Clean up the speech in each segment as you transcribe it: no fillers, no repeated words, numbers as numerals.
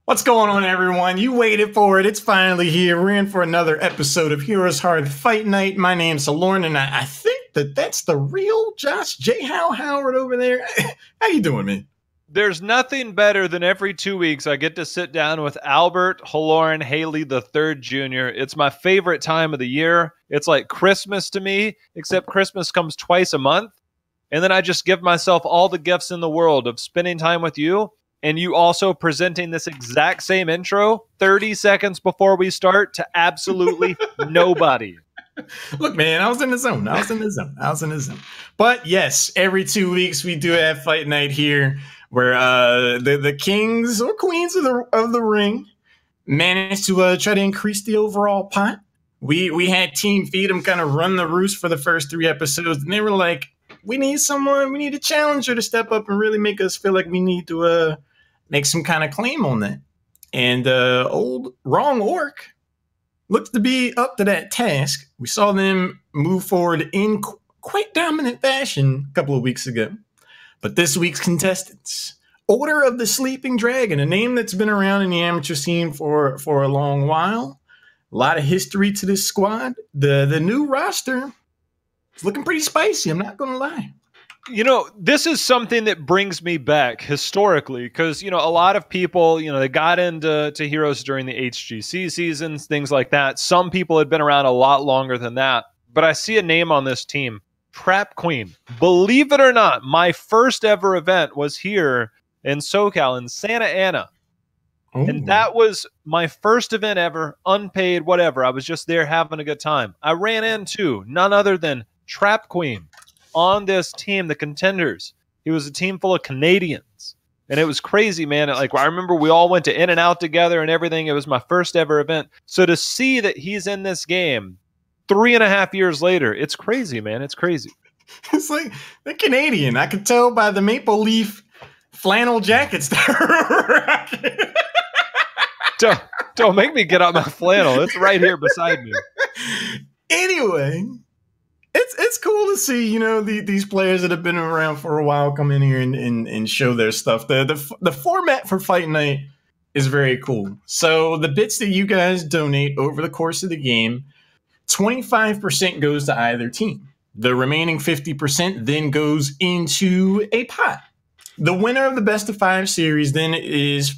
What's going on, everyone? You waited for it. It's finally here. We're in for another episode of HeroesHearth Fight Night. My name's Halorin, and I think that's the real Josh Jhow Howard over there. How you doing, man? There's nothing better than every 2 weeks I get to sit down with Albert Halorin Haley III Jr. It's my favorite time of the year. It's like Christmas to me, except Christmas comes twice a month. And then I just give myself all the gifts in the world of spending time with you, and you also presenting this exact same intro 30 seconds before we start to absolutely nobody. Look, man, I was in the zone. But yes, every 2 weeks we do have Fight Night here, where the kings or queens of the ring managed to try to increase the overall pot. We had Team Feed'em kind of run the roost for the first 3 episodes, and they were like, we need a challenger to step up and really make us feel like we need to make some kind of claim on that. And old Wrong Orc looks to be up to that task. We saw them move forward in quite dominant fashion a couple of weeks ago. But this week's contestants, Order of the Sleeping Dragon, a name that's been around in the amateur scene for a long while. A lot of history to this squad. The new roster is looking pretty spicy, I'm not going to lie. You know, this is something that brings me back historically because, you know, a lot of people, you know, they got into Heroes during the HGC seasons, things like that. Some people had been around a lot longer than that. But I see a name on this team, Trap Queen. Believe it or not, my first ever event was here in SoCal in Santa Ana. Ooh. And that was my first event ever, unpaid, whatever. I was just there having a good time. I ran into none other than Trap Queen on this team, the Contenders. He was a team full of Canadians. And it was crazy, man. Like, I remember we all went to In and Out together and everything. It was my first ever event. So to see that he's in this game 3.5 years later, it's crazy, man. It's crazy. It's like the Canadian. I could tell by the maple leaf flannel jackets they're rocking. Don't make me get out my flannel. It's right here beside me. Anyway, it's cool to see, you know, these players that have been around for a while come in here and show their stuff. The format for Fight Night is very cool. So the bits that you guys donate over the course of the game, 25% goes to either team. The remaining 50% then goes into a pot. The winner of the best of 5 series then is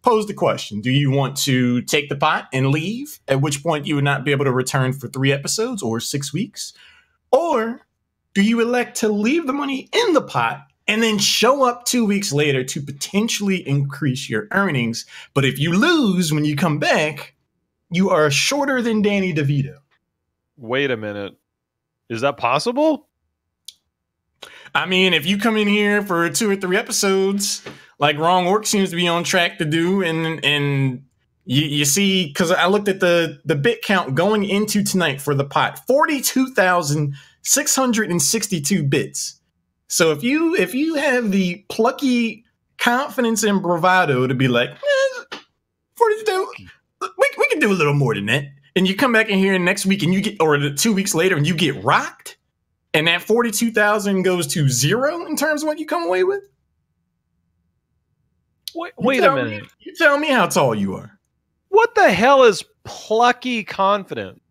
posed the question: do you want to take the pot and leave, at which point you would not be able to return for 3 episodes or 6 weeks? Or do you elect to leave the money in the pot and then show up 2 weeks later to potentially increase your earnings? But if you lose when you come back, you are shorter than Danny DeVito. Wait a minute. Is that possible? I mean, if you come in here for 2 or 3 episodes, like Wrong Orc seems to be on track to do, and you see, because I looked at the bit count going into tonight for the pot, 42,662 bits. So if you have the plucky confidence and bravado to be like, 42, we can do a little more than that, and you come back in here next week and you get, or 2 weeks later, and you get rocked, and that 42,000 goes to 0 in terms of what you come away with. Wait a minute. You tell me how tall you are. What the hell is plucky confident?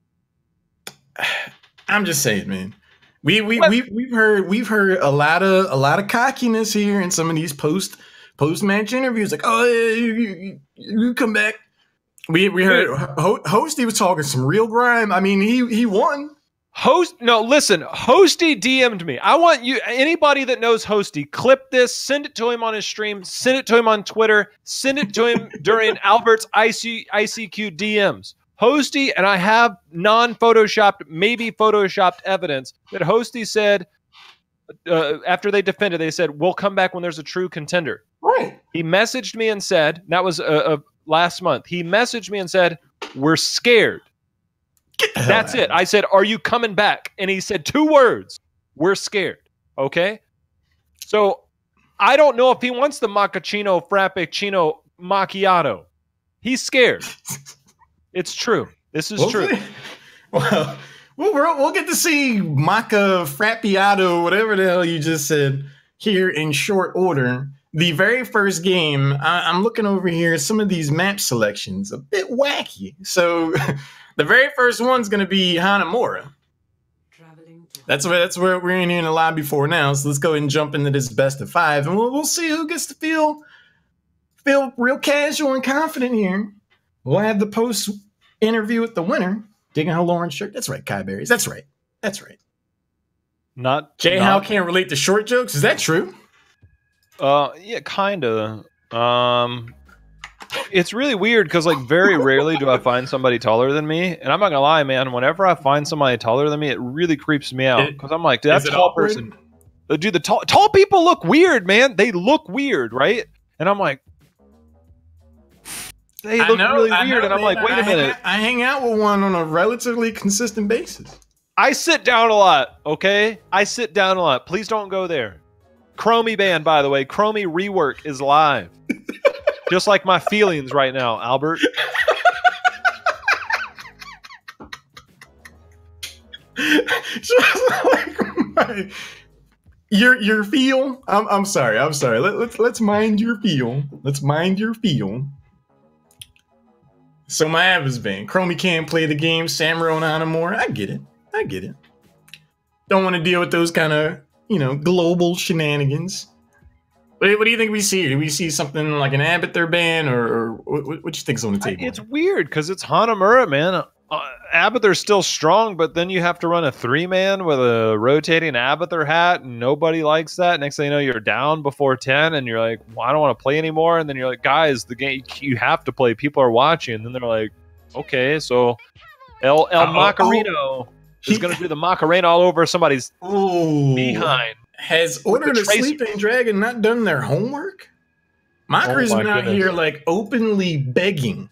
I'm just saying, man. We've heard a lot of cockiness here in some of these post match interviews. Like, oh, you come back. We heard Hosty was talking some real grime. I mean, he won. Hosty DM'd me. I want you, anybody that knows Hosty, clip this, send it to him on his stream, send it to him on Twitter, send it to him during Albert's ICQ DMs. Hosty, and I have non-photoshopped, maybe photoshopped evidence that Hosty said, after they defended, they said, we'll come back when there's a true contender. Right. He messaged me and said, that was last month, he messaged me and said, we're scared. That's it. I said, are you coming back? And he said 2 words. We're scared. Okay? So I don't know if he wants the Mochaccino Frappuccino Macchiato. He's scared. It's true. This is true. Well, we'll get to see Maca Frappiato, whatever the hell you just said, here in short order. the very first game, I'm looking over here, some of these map selections, a bit wacky. So the very first one's going to be Hanamura. That's where we're in here in the lobby for now. So let's go ahead and jump into this best of 5, and we'll see who gets to feel real casual and confident here. We'll have the post interview with the winner, digging Halorin shirt. That's right, Kai Berries. That's right. How can't relate to short jokes. Is that true? Yeah, kind of. It's really weird because, like, very rarely do I find somebody taller than me. And I'm not gonna lie, man. Whenever I find somebody taller than me, it really creeps me out because I'm like, dude, that's a tall person. Dude, the tall people look weird, man. They look weird, right? And I'm like, they look really weird. And I'm like, wait a minute. I hang out with one on a relatively consistent basis. I sit down a lot, okay? I sit down a lot. Please don't go there. Chromie band, by the way. Chromie rework is live. Just like my feelings right now, Albert. Your feel. I'm sorry. Let's mind your feel. Let's mind your feel. So my app is banned. Chromie can't play the game. Samuro and Hanamura. I get it. Don't want to deal with those kind of, global shenanigans. What do you think we see? Do we see something like an Abathur ban, or what you think's on the table? It's weird because it's Hanamura, man. Abathur's still strong, but then you have to run a 3-man with a rotating Abathur hat, and nobody likes that. Next thing you know, you're down before 10, and you're like, well, I don't want to play anymore. And then you're like, guys, the game, you have to play. People are watching. And then they're like, okay, so El Macareno is going to do the Macarena all over somebody's behind. Has Order the Sleeping Dragon not done their homework? Mocker's been out here like openly begging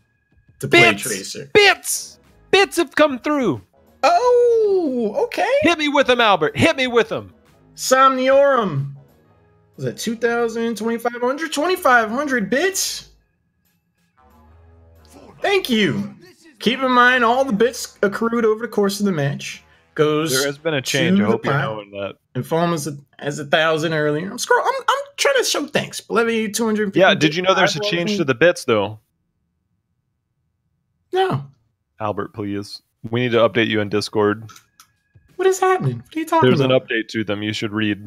to play Tracer. Bits have come through. Oh, okay. Hit me with them, Albert. Hit me with them. Somniorum. Was that 2,000, 2,500? 2,500 bits? Thank you. Keep in mind, all the bits accrued over the course of the match goes. There has been a change. I hope you're knowing that. And Foam as 1,000 earlier. I'm trying to show thanks. 250. Yeah, did you know there's a change to the bits though? No. Albert, please. We need to update you on Discord. What is happening? What are you talking about? There's an update to them. You should read.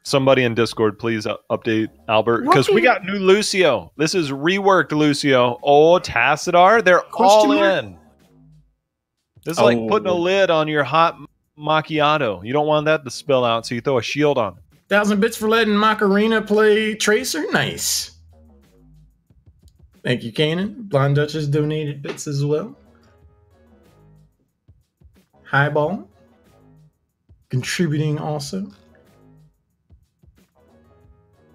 Somebody in Discord, please update Albert. Because we got new Lucio. This is reworked Lucio. Oh, Tassadar. They're all in. This is like putting a lid on your hot macchiato. You don't want that to spill out, so you throw a shield on. 1,000 bits for letting Macarena play Tracer. Nice. Thank you, Kanan. Blonde Duchess donated bits as well. Highball. Contributing also.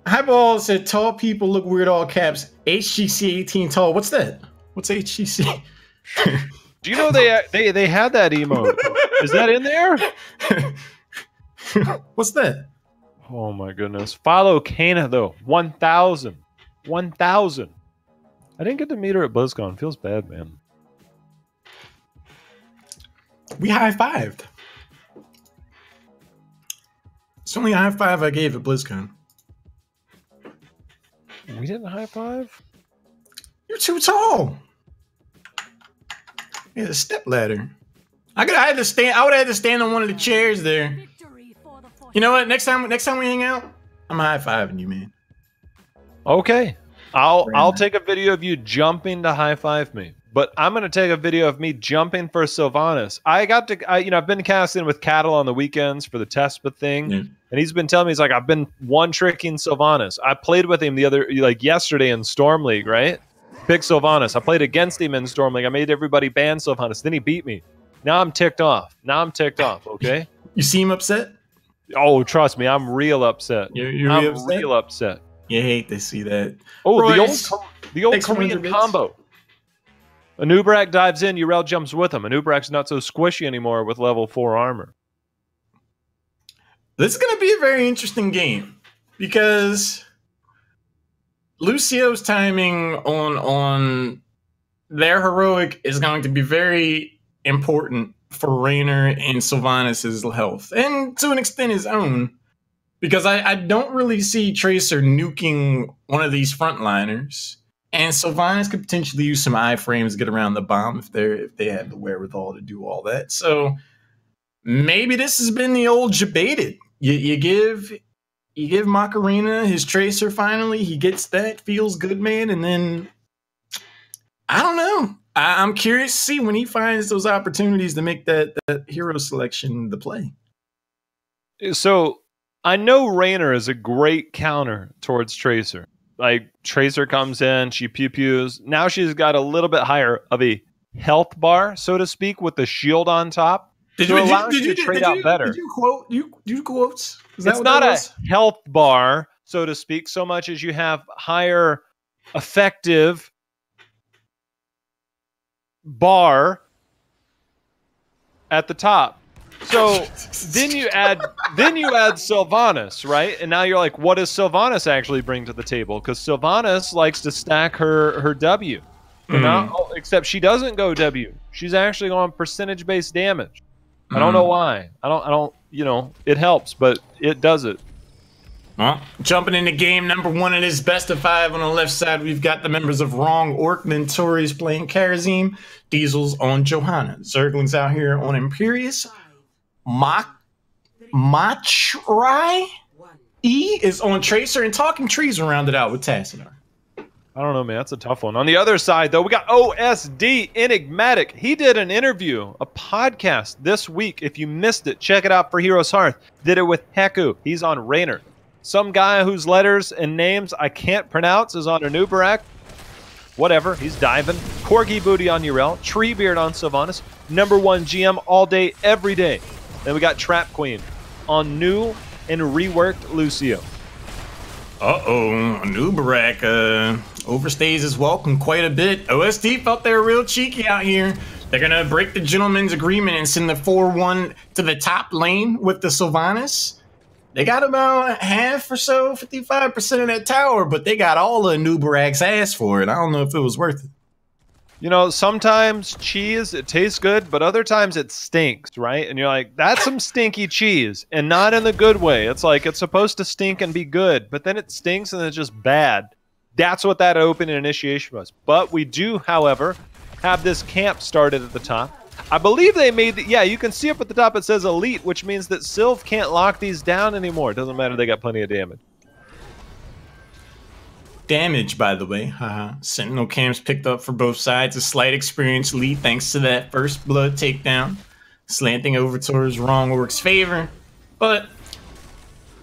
Highball said, tall people look weird, all caps. HGC 18 tall. What's that? What's HGC? Do you know they had that emote? Is that in there? What's that? Oh my goodness. Follow Kana though. 1,000. 1,000. I didn't get to meet her at BlizzCon. Feels bad, man. We high-fived. It's only a high five I gave at BlizzCon. We didn't high five? You're too tall. Yeah, a step ladder. I would have had to stand on one of the chairs there. You know what? Next time we hang out, I'm high-fiving you, man. Okay. I'll take a video of you jumping to high-five me. But I'm going to take a video of me jumping for Sylvanas. I've been casting with Cattle on the weekends for the Tespa thing. Yeah. And he's been telling me, I've been one-tricking Sylvanas. I played with him yesterday in Storm League, right? Pick Sylvanas. I played against him in Storm League. I made everybody ban Sylvanas. Then he beat me. Now I'm ticked off. Okay? You seem upset? Oh, trust me. I'm real upset. You're real upset. You hate to see that. Oh, Royce, the old Korean combo. Anubrak dives in, Yrel jumps with him. Anubrak's not so squishy anymore with level 4 armor. This is going to be a very interesting game because Lucio's timing on their heroic is going to be very important for Raynor and Sylvanas' health, and to an extent his own. Because I don't really see Tracer nuking one of these frontliners. And Sylvanas could potentially use some iframes to get around the bomb if they have the wherewithal to do all that. So maybe this has been the old jebaited. You give Macarena his Tracer finally. He gets that, feels good, man. And then, I don't know. I'm curious to see when he finds those opportunities to make that hero selection the play. So I know Raynor is a great counter towards Tracer. Like, Tracer comes in, she pew-pews. Now she's got a little bit higher of a health bar, so to speak, with the shield on top. Did you trade out better? Did you quotes? It's not a health bar, so to speak, so much as you have higher effective bar at the top. So then you add Sylvanas, right? And now you're like, what does Sylvanas actually bring to the table? Because Sylvanas likes to stack her W. Except she doesn't go W. She's actually going percentage-based damage. I don't know why. I don't, it helps, but it does it. Well, jumping into game number 1 in this best of 5 on the left side, we've got the members of Wrong Orc. Mentori's playing Karazim. Diesel's on Johanna. Zergling's out here on Imperius. Machrai E is on Tracer, and Talking Trees are rounded out with Tassadar. I don't know, man. That's a tough one. On the other side, though, we got OSD, Enigmatic. He did an interview, a podcast this week. If you missed it, check it out for Heroes Hearth. Did it with Heku. He's on Raynor. Some guy whose letters and names I can't pronounce is on Anubarak. Whatever. He's diving. Corgi Booty on Yrel. Treebeard on Sylvanas. #1 GM all day, every day. Then we got Trap Queen on new and reworked Lucio. Anubarak overstays his welcome quite a bit. OSD felt they were real cheeky out here. They're going to break the gentleman's agreement and send the 4-1 to the top lane with the Sylvanas. They got about half or so, 55% of that tower, but they got all of Anubarak's ass for it. I don't know if it was worth it. Sometimes cheese, it tastes good, but other times it stinks, right? And you're like, that's some stinky cheese, and not in the good way. It's like, it's supposed to stink and be good, but then it stinks and it's just bad. That's what that open initiation was. But we do, however, have this camp started at the top. I believe they made, you can see up at the top it says Elite, which means that Sylv can't lock these down anymore. It doesn't matter, they got plenty of damage. Damage, by the way. Sentinel camps picked up for both sides. A slight experience lead thanks to that first blood takedown. Slanting over towards Wrong Orc's favor. But,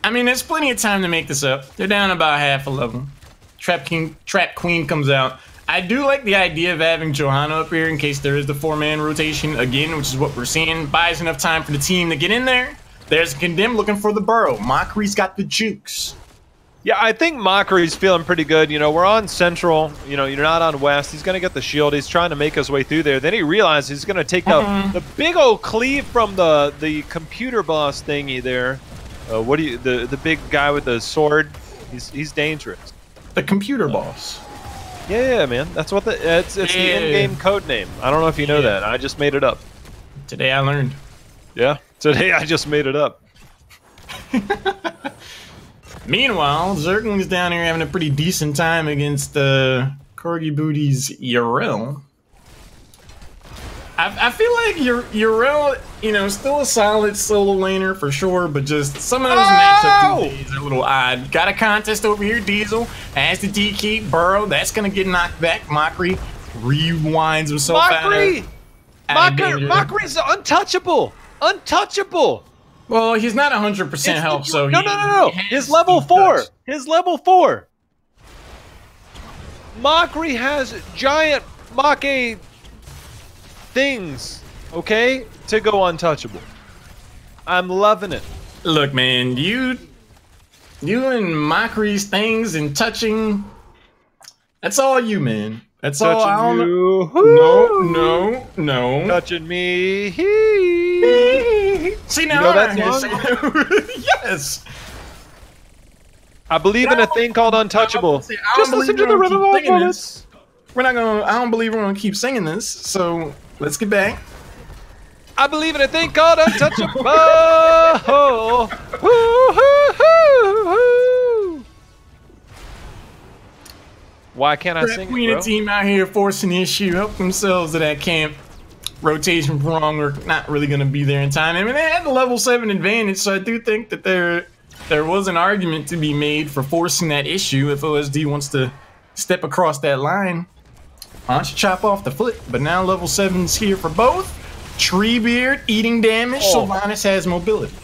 I mean, there's plenty of time to make this up. They're down about half a level. Trap Queen comes out. I do like the idea of having Johanna up here in case there is the 4-man rotation again, which is what we're seeing. Buys enough time for the team to get in there. There's Condemned looking for the burrow. Mockery's got the jukes. Yeah, I think Mockery's feeling pretty good. We're on Central. You're not on West. He's going to get the shield. He's trying to make his way through there. Then he realizes he's going to take the big old cleave from the computer boss thingy there. The big guy with the sword? He's dangerous. The computer boss. Yeah, man. That's what it's the in-game code name. I don't know if you know that. I just made it up. Today I learned. Yeah, today I just made it up. Meanwhile, Zergling's down here having a pretty decent time against Corgi Booty's Yrel. I feel like Yrel, still a solid solo laner for sure, but just some of those matchups these days are a little odd. Got a contest over here. Diesel has the DK Burrow. That's going to get knocked back. Mockery rewinds himself out of Mockery's untouchable. Untouchable. Well, he's not 100% health, so no. His level 4. His level 4. Mockery has giant Mocke things, okay, to go untouchable. I'm loving it. Look, man, you and Mockery's things and touching, that's all you, man. That's all. No. Touching me. See, now that song? Yes. I believe in a thing called untouchable. Just listen to the rhythm of bullets. I don't believe we're gonna keep singing this. So let's get back. I believe in a thing called untouchable. Why can't I sing Queen it, and bro? team out here forcing the issue, help themselves to that camp. Rotation from Wrong Orc not really going to be there in time. I mean, they had the level 7 advantage, so I do think that there was an argument to be made for forcing that issue if OSD wants to step across that line. Why don't you chop off the foot? But now level 7's here for both. Treebeard eating damage, Sylvanas has mobility.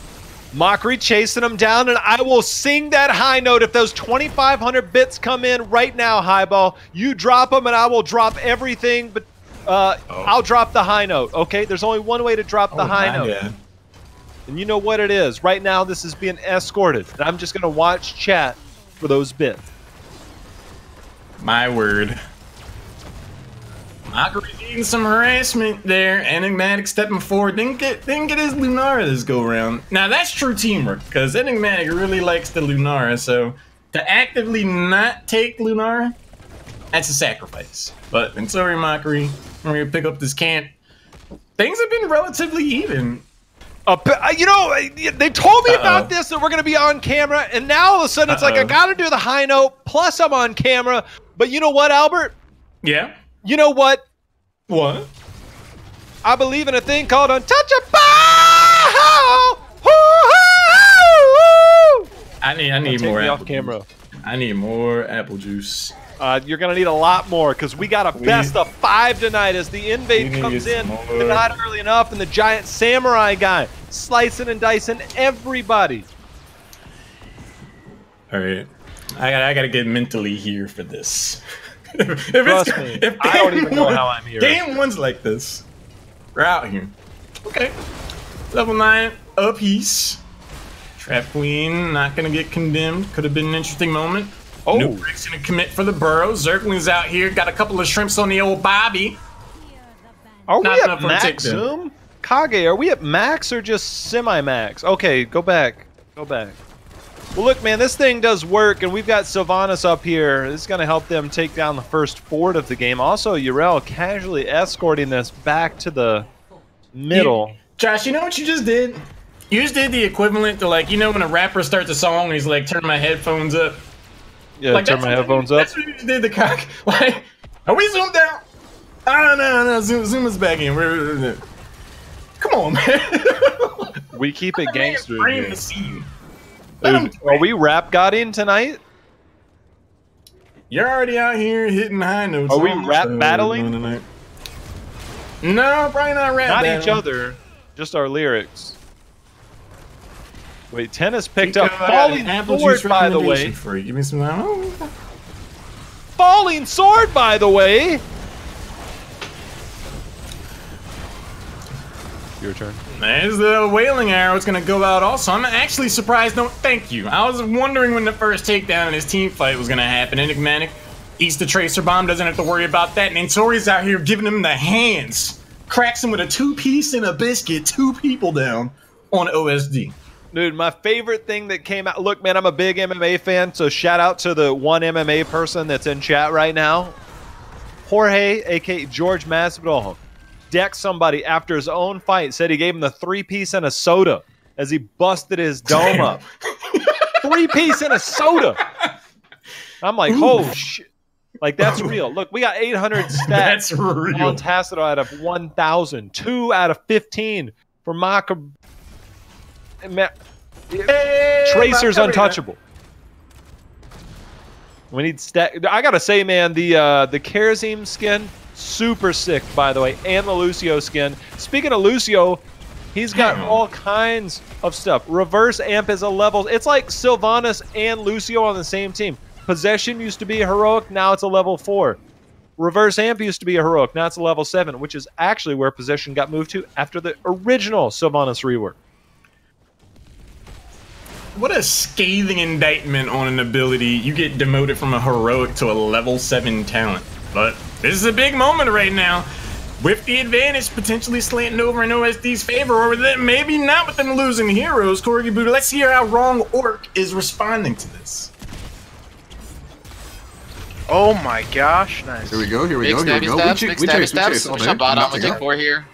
Mockery chasing him down, and I will sing that high note if those 2,500 bits come in right now, Highball. You drop them, and I will drop everything, but I'll drop the high note, okay? There's only one way to drop the high note. Yeah. And you know what it is. Right now, this is being escorted, and I'm just going to watch chat for those bits. My word. Mockery's eating some harassment there. Enigmatic stepping forward. Didn't get his Lunara this go around. Now that's true teamwork, because Enigmatic really likes the Lunara, so to actively not take Lunara, that's a sacrifice. But in sorry, Mockery, we're gonna pick up this camp. Things have been relatively even. You know, they told me about this, that we're going to be on camera, and now all of a sudden it's like I got to do the high note, plus I'm on camera. But you know what, Albert? Yeah? You know what? What? I believe in a thing called untouchable. I need more me apple off camera. juice. I need more apple juice. You're going to need a lot more, because we got a best of 5 tonight as the invade comes in, but not early enough, and the giant samurai guy slicing and dicing everybody. All right. I gotta get mentally here for this. Trust me, I don't even know how I'm here. Game 1's like this. We're out here. Okay. Level 9 apiece. Trap Queen not gonna get condemned. Could have been an interesting moment. Oh. Newcomers gonna commit for the burrow. Zergling's out here. Got a couple of shrimps on the old Bobby. Are we Not at max zoom? Kage, are we at max or just semi-max? Okay, go back. Go back. Well, look, man, this thing does work, and we've got Sylvanas up here. This is going to help them take down the first fort of the game. Also, Yrel casually escorting this back to the middle. Josh, you know what you just did? You just did the equivalent to, like, you know when a rapper starts a song and he's like, turn my headphones up? Yeah, like, turn my headphones up. That's what you just did, the cock. Like, are we zoomed out? Oh, no, zoom us back in. Come on, man. We keep it gangster here. To see you. Dude, are we rap godding tonight? You're already out here hitting high notes. Are we rap battling? No, probably not rap battling. Not each other, just our lyrics. Wait, Tennis picked up Falling Sword, by the way. Give me some. Falling Sword, by the way. Your turn. There's the Wailing Arrow. It's going to go out also. I'm actually surprised. No, thank you. I was wondering when the first takedown in his team fight was going to happen. Enigmatic eats the Tracer Bomb. Doesn't have to worry about that. And Tori's out here giving him the hands. Cracks him with a 2-piece and a biscuit. 2 people down on OSD. Dude, my favorite thing that came out. Look, man, I'm a big MMA fan, so shout out to the one MMA person that's in chat right now. Jorge, a.k.a. George Masvidal, decked somebody after his own fight, said he gave him the 3-piece and a soda as he busted his dome up. 3-piece and a soda. I'm like, oh shit. Like, that's real. Look, we got 800 stats. That's real. On Tacito out of 1,000. 2 out of 15 for Maka. Tracer's untouchable. We need stat. I gotta say, man, the Karazim skin, super sick, by the way, and the Lucio skin. Speaking of Lucio, he's got all kinds of stuff. Reverse Amp is a level. It's like Sylvanas and Lucio on the same team. Possession used to be a heroic, now it's a level 4. Reverse Amp used to be a heroic, now it's a level 7, which is actually where Possession got moved to after the original Sylvanas rework. What a scathing indictment on an ability. You get demoted from a heroic to a level 7 talent. But this is a big moment right now. With the advantage potentially slanting over in OSD's favor, or maybe not with them losing heroes. Corgi Buddha, let's hear how Wrong Orc is responding to this. Oh my gosh, nice. Here we go, here we go, here we go. We chase all day. Shot bottom, we take 4 here.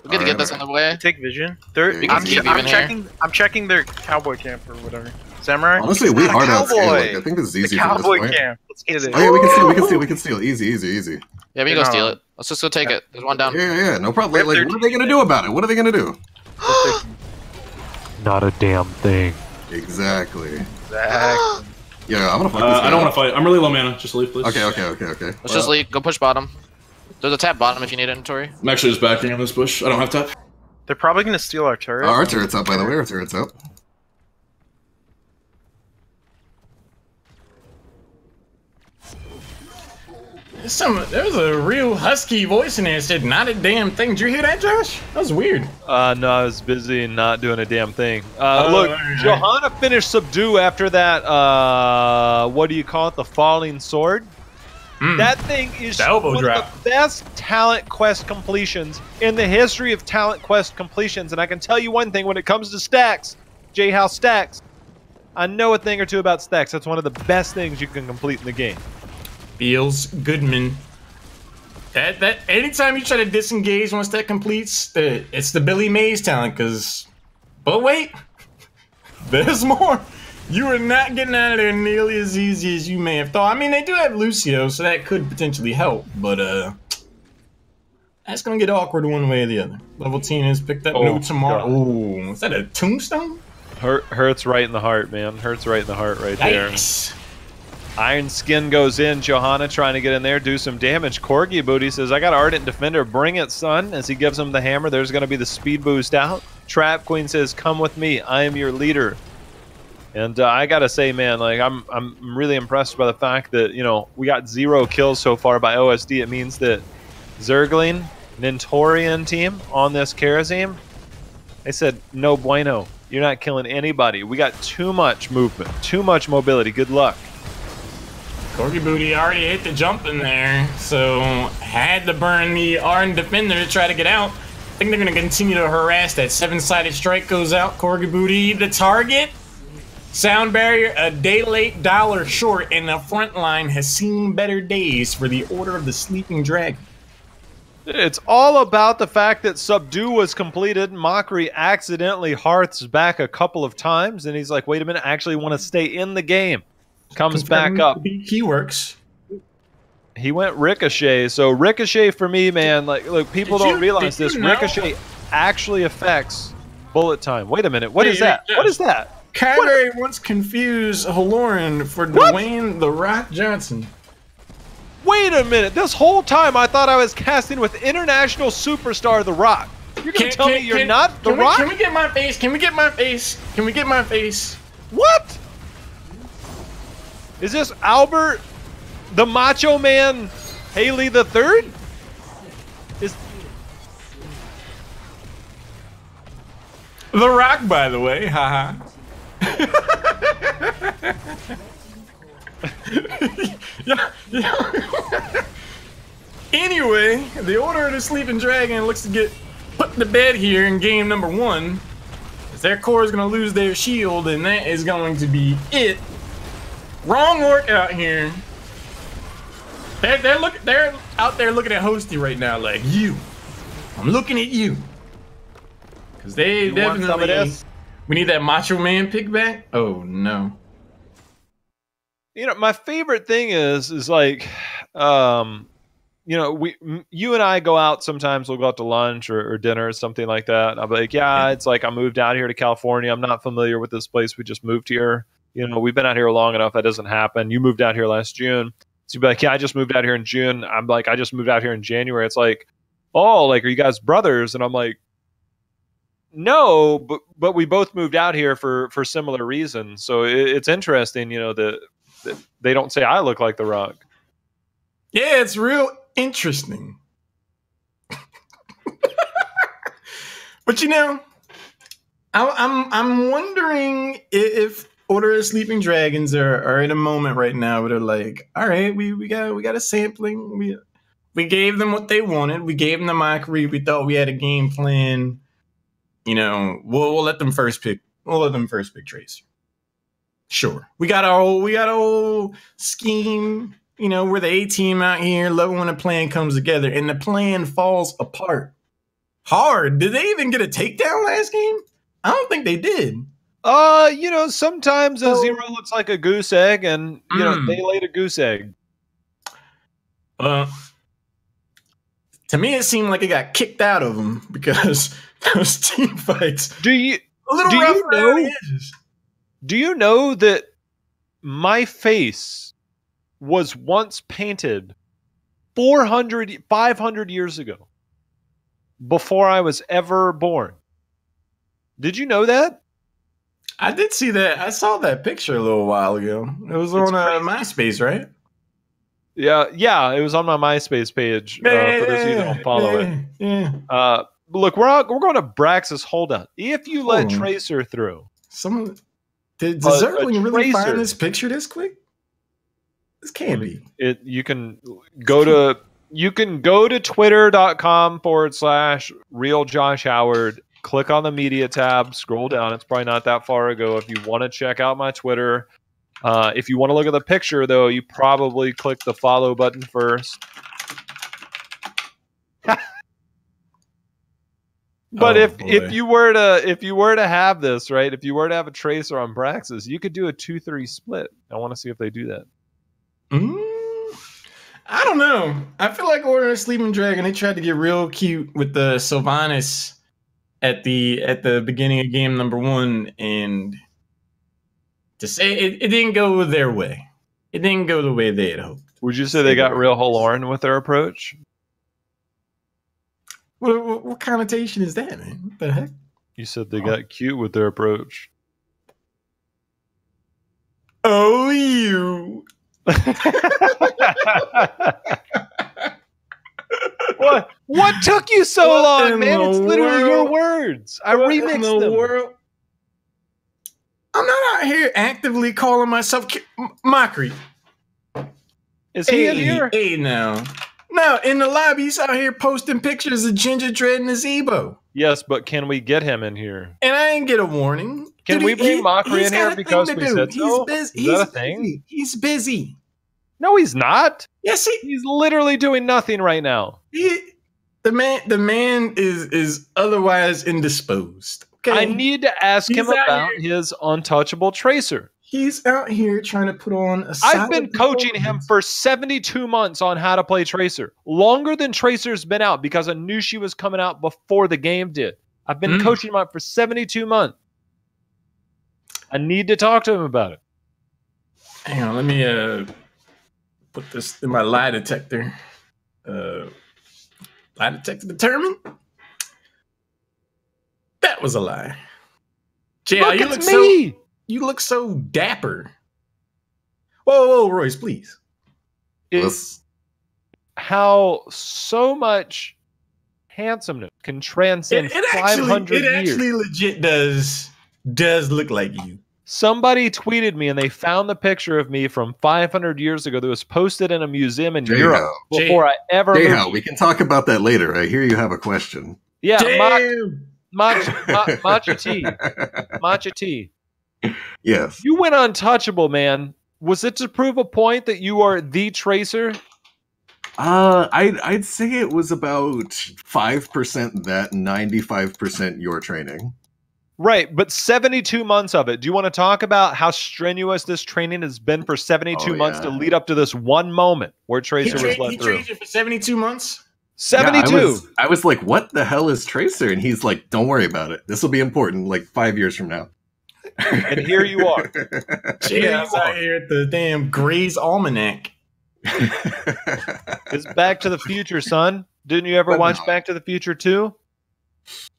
We're good to get this on the way. Take vision. I'm checking I'm checking their cowboy camp or whatever. Samurai? Honestly, we hard out scale. Like, I think this is easy from this point. Camp. Let's get it. Oh yeah, we can steal. Easy. Yeah, we can go steal it. Let's just go take it. There's one down. Yeah, no problem. Like, what are they gonna do about it? What are they gonna do? Not a damn thing. Exactly. Yeah, I'm gonna fight this guy. I don't want to fight. I'm really low mana. Just leave, please. Okay. Let's just leave. Go push bottom. There's a tap bottom if you need inventory. I'm actually just backing on this bush. I don't have tap. They're probably gonna steal our turret. Our turret's up, by the way. Our turret's up. There was a real husky voice in there that said, not a damn thing. Did you hear that, Josh? That was weird. No, I was busy and not doing a damn thing. Look, Johanna finished Subdue after that, what do you call it, the Falling Sword? That thing is one of the best talent quest completions in the history of talent quest completions. And I can tell you one thing, when it comes to stacks, J-House stacks, I know a thing or two about stacks. That's one of the best things you can complete in the game. Feels Goodman. That anytime you try to disengage once that completes, it's the Billy Mays talent. But wait, there's more. You are not getting out of there nearly as easy as you may have thought. I mean, they do have Lucio, so that could potentially help. But that's gonna get awkward one way or the other. Level 10 has picked up no tomorrow. Ooh, is that a tombstone? Hurts right in the heart, man. Hurts right in the heart right there. Iron Skin goes in. Johanna trying to get in there, do some damage. Corgi Booty says, I got Ardent Defender. Bring it, son. As he gives him the hammer, there's going to be the speed boost out. Trap Queen says, come with me. I am your leader. And I got to say, man, like I'm really impressed by the fact that, you know, we got 0 kills so far by OSD. It means that Zergling, Nintorian team on this Karazim, they said, no bueno. You're not killing anybody. We got too much movement, too much mobility. Good luck. Corgi Booty already hit the jump in there, so had to burn the Ardent Defender to try to get out. I think they're going to continue to harass. That 7-sided strike goes out. Corgi Booty, the target. Sound barrier, a day late, dollar short, and the front line has seen better days for the Order of the Sleeping Dragon. It's all about the fact that Subdue was completed. Mockery accidentally hearths back a couple of times, and he's like, wait a minute, I actually want to stay in the game. Comes back up. He works. He went Ricochet. So Ricochet for me, man, like, look, people don't realize this. Ricochet actually affects bullet time. Wait a minute. What is that? What is that? Kyrie once confused Halorin for Dwayne The Rock Johnson. Wait a minute. This whole time I thought I was casting with international superstar The Rock. You're going to tell me you're not The Rock? Can we get my face? Can we get my face? Can we get my face? What? Is this Albert, the Macho Man, Haley the Third? Is The Rock, by the way, haha. yeah. Anyway, the Order of the Sleeping Dragon looks to get put to bed here in game number 1. Their core is going to lose their shield, and that is going to be it. Wrong Orc out here. They're out there looking at Hosty right now, like, you. I'm looking at you. Because they definitely... We need that Macho Man pick back? Oh, no. You know, my favorite thing is like, you know, you and I go out sometimes. We'll go out to lunch or dinner or something like that. And I'll be like, yeah, it's like I moved out here to California. I'm not familiar with this place. We just moved here. You know, we've been out here long enough. That doesn't happen. You moved out here last June. So you'd be like, yeah, I just moved out here in June. I'm like, I just moved out here in January. It's like, oh, like, are you guys brothers? And I'm like, no, but we both moved out here for similar reasons. So it's interesting, you know, that they don't say I look like The Rock. Yeah, it's real interesting. But you know, I'm wondering if Order of Sleeping Dragons are in a moment right now where they're like, all right, we got a sampling. We gave them what they wanted. We gave them the mockery. We thought we had a game plan. You know, we'll let them first pick. We'll let them first pick Tracer. Sure, we got our whole scheme. You know, we're the A team out here. Love when a plan comes together, and the plan falls apart hard. Did they even get a takedown last game? I don't think they did. Sometimes a zero looks like a goose egg, and they laid a goose egg. To me, it seemed like it got kicked out of them because those team fights. Do you know that my face was once painted 500 years ago, before I was ever born? Did you know that? I did see that. I saw that picture a little while ago. It was on MySpace, right? Yeah, it was on my MySpace page. For those of you that don't follow it. Look, we're going to Brax's holdout. If you let Tracer through, did Zergling really find this picture this quick? This can't be. You can go to twitter.com/real Josh Howard. Click on the media tab, scroll down. It's probably not that far ago. If you want to check out my Twitter, if you want to look at the picture, though, you probably click the follow button first. But if you were to have this, right? If you were to have a Tracer on Braxis, you could do a 2-3 split. I want to see if they do that. I don't know. I feel like Order of Sleeping Dragon, they tried to get real cute with the Sylvanas at the beginning of game number 1, and to say it didn't go their way. It didn't go the way they had hoped. Would you say they got real Halorin with their approach? What connotation is that, man? What the heck? You said they got cute with their approach. Oh, you. What took you so long, man? It's literally your words. I remixed them. World? I'm not out here actively calling myself Mockery. Is he in here? Hey, now. No, in the lobby, he's out here posting pictures of Ginger Dread and his Ebo. Yes, but can we get him in here? And I didn't get a warning. Can we bring Mockery in here because we said so? Is that a thing? He's busy. No, he's not. Yes, he's literally doing nothing right now. The man is otherwise indisposed. Okay? I need to ask him about his untouchable Tracer. He's out here trying to put on a I've been coaching him for 72 months on how to play Tracer. Longer than Tracer's been out because I knew she was coming out before the game did. I've been coaching him up for 72 months. I need to talk to him about it. Hang on, let me put this in my lie detector. Lie detector determined? That was a lie. JL, you look so dapper. Whoa, Royce, please. It's how so much handsomeness can transcend 500 years. It actually legit does look like you. Somebody tweeted me and they found the picture of me from 500 years ago that was posted in a museum in Europe before I ever moved. We can talk about that later. I hear you have a question. Yeah, Matcha tea. Yes. You went untouchable, man. Was it to prove a point that you are the Tracer? I'd say it was about 5% that, 95% your training. Right, but 72 months of it. Do you want to talk about how strenuous this training has been for 72 months to lead up to this one moment where Tracer was let through? He trained you for 72 months? 72. Yeah, I was like, what the hell is Tracer? And he's like, don't worry about it. This will be important like 5 years from now. And here you are. Yeah, I was out here at the damn Gray's Almanac. It's Back to the Future, son. Didn't you ever watch Back to the Future 2?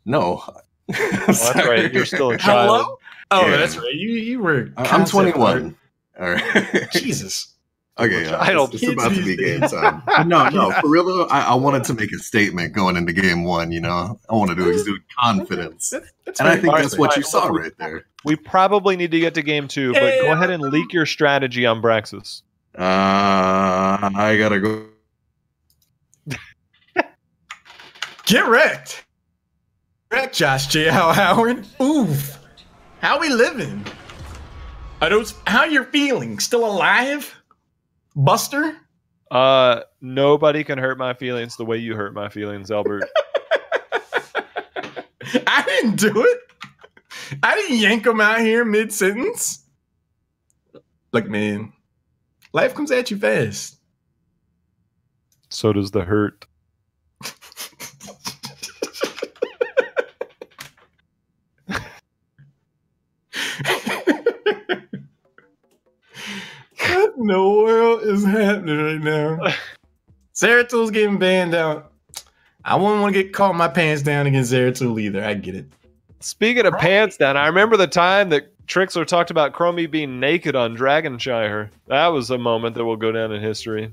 No. That's right. You're still a child. Hello? Oh, yeah. That's right. You were. I'm 21. All right. Jesus. Okay, it's about to be game time. No, for real though, I wanted to make a statement going into game 1, you know? I wanted to exude confidence. And I think that's what you saw right there. We probably need to get to game 2, but go ahead and leak your strategy on Braxis. I gotta go. Get wrecked. Wrecked, Josh Jhow Howard. Oof. How we living? How you're feeling? Still alive? Buster? Nobody can hurt my feelings the way you hurt my feelings, Albert. I didn't do it. I didn't yank him out here mid-sentence. Look, man, life comes at you fast. So does the hurt. What in the world is happening right now? Zeratul getting banned out. I wouldn't want to get caught my pants down against Zeratul either. I get it. Speaking of pants down, I remember the time that Trixler talked about Chromie being naked on Dragonshire. That was a moment that will go down in history.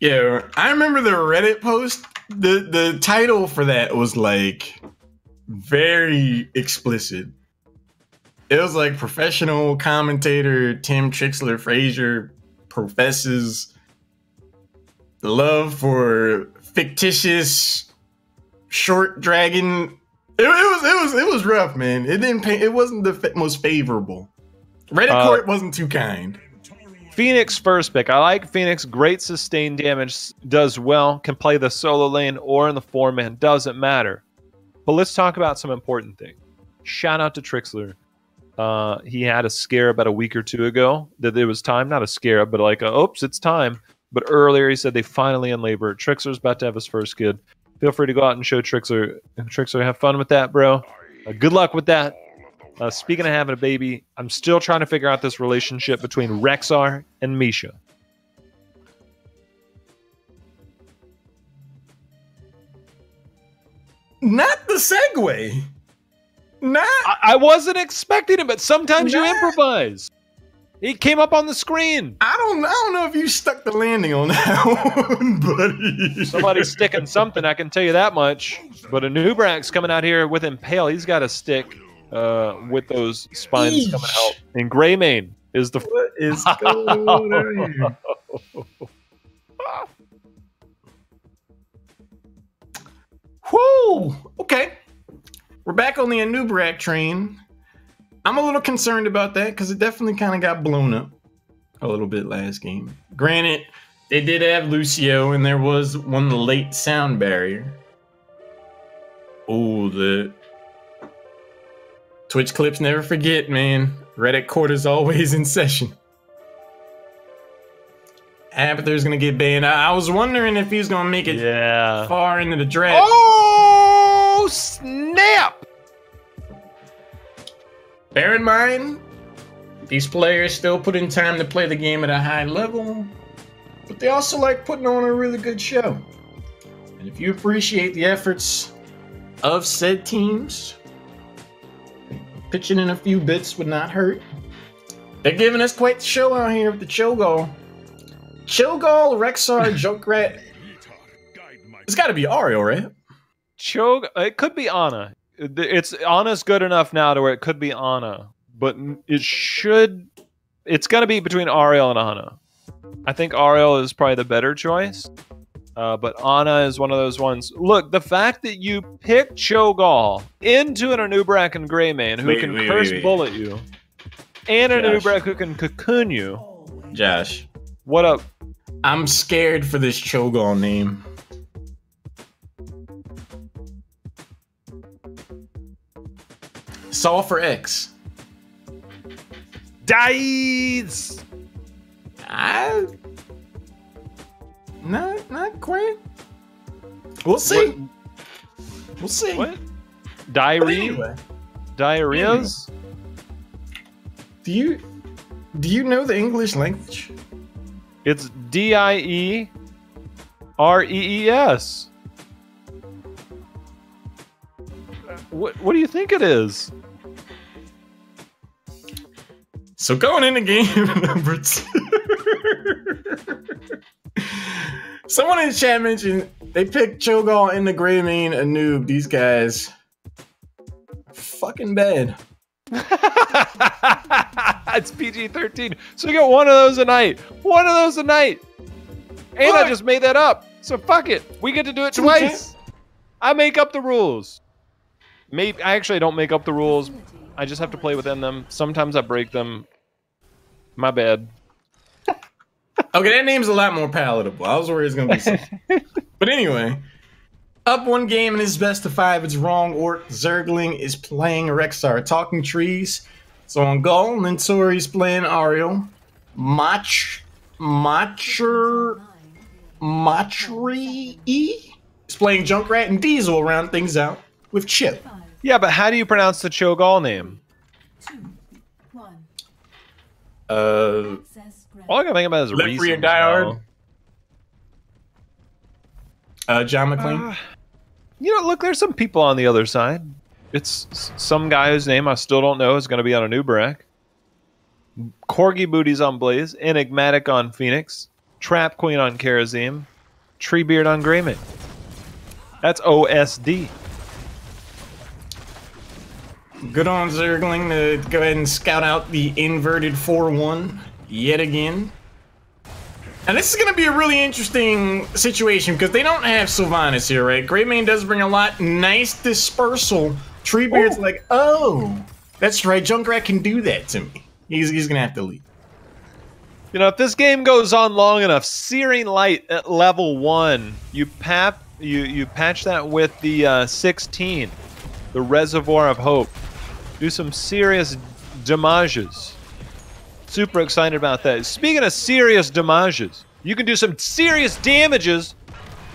Yeah, I remember the Reddit post. The title for that was like very explicit. It was like professional commentator Tim Trixler Frazier professes love for fictitious short dragon. It was rough, man. It didn't pay, it wasn't the most favorable. Reddit court wasn't too kind. Phoenix first pick. I like Phoenix. Great sustained damage. Does well. Can play the solo lane or in the 4-man. Doesn't matter. But let's talk about some important things. Shout out to Trixler. He had a scare about a week or two ago that it was time. Not a scare, but like, oops, it's time. But earlier he said they finally unlabored. Trixler's about to have his first kid. Feel free to go out and show Trixler. Trixler, have fun with that, bro. Good luck with that. Speaking of having a baby, I'm still trying to figure out this relationship between Rexar and Misha. Not the segue. I wasn't expecting it, but sometimes you improvise. It came up on the screen. I don't know if you stuck the landing on that one, buddy. Somebody's sticking something, I can tell you that much. But a Nubrak's coming out here with Impale. He's got to stick with those spines coming out. And Greymane is the... What is going on here? Whoo! Okay. We're back on the Anubrak train. I'm a little concerned about that because it definitely kind of got blown up a little bit last game. Granted, they did have Lucio and there was one late sound barrier. Oh, the Twitch clips never forget, man. Reddit court is always in session. Abathur's gonna get banned. I was wondering if he's gonna make it far into the draft. Oh, snap! Bear in mind, these players still put in time to play the game at a high level, but they also like putting on a really good show. And if you appreciate the efforts of said teams, pitching in a few bits would not hurt. They're giving us quite the show out here with the Cho'Gall. Cho'Gall, Rexar, Junkrat. It's got to be Ariel, right? It could be Ana. Ana's good enough now to where it could be Ana, but it's going to be between Ariel and Ana. I think Ariel is probably the better choice, but Ana is one of those ones. Look, the fact that you pick Cho'Gall into an Anubrak and Greymane who can curse bullet you, and an Anubrak who can cocoon you. Josh. What up? I'm scared for this Cho'Gall name. Solve for X. Dies. Not quite. We'll see. We'll see. What? Diarrhea? Anyway. Diarrheas? Do you know the English language? It's Dierees. What do you think it is? So going into game number 2. Someone in the chat mentioned they picked Cho'Gall in the Greymane a noob. These guys fucking bad. It's PG-13. So you get one of those a night. One of those a night. And what? I just made that up. So fuck it. We get to do it twice. I make up the rules. I actually don't make up the rules. I just have to play within them. Sometimes I break them. My bad. Okay, that name's a lot more palatable. I was worried it was going to be something. But anyway, Up one game in his best of 5. It's Wrong Orc. Zergling is playing Rexar. Talking Trees. So on Gull, Nentori's playing Ariel. Machri is playing Junkrat, and Diesel round things out with Chip. Yeah, but how do you pronounce the Cho'Gall name? 2, 1. All I can think about is Left reasons. Rear Diehard. John McClane. You know, look, there's some people on the other side. It's some guy whose name I still don't know is going to be on a Nubarak. Corgi Booties on Blaze. Enigmatic on Phoenix. Trap Queen on Karazim. Treebeard on Greymane. That's OSD. Good on Zergling to go ahead and scout out the inverted 4-1 yet again. And this is going to be a really interesting situation because they don't have Sylvanas here, right? Greymane does bring a lot. Nice dispersal. Treebeard's like, oh, that's right. Junkrat can do that to me. He's going to have to leave. You know, if this game goes on long enough, Searing Light at level 1, you patch that with the 16, the Reservoir of Hope. Do some serious damages. Super excited about that. Speaking of serious damages, you can do some serious damages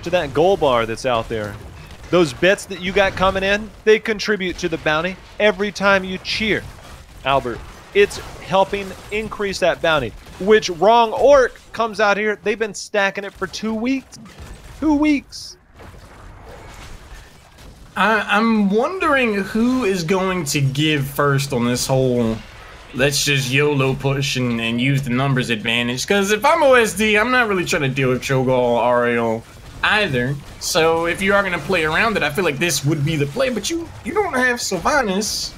to that gold bar that's out there. Those bets that you got coming in, they contribute to the bounty every time you cheer. Albert, it's helping increase that bounty, which Wrong Orc comes out here. They've been stacking it for 2 weeks. 2 weeks. I'm wondering who is going to give first on this whole let's just YOLO push and use the numbers advantage. Because if I'm OSD, I'm not really trying to deal with Cho'Gall, Ariel either. So if you are going to play around it, I feel like this would be the play. But you don't have Sylvanas.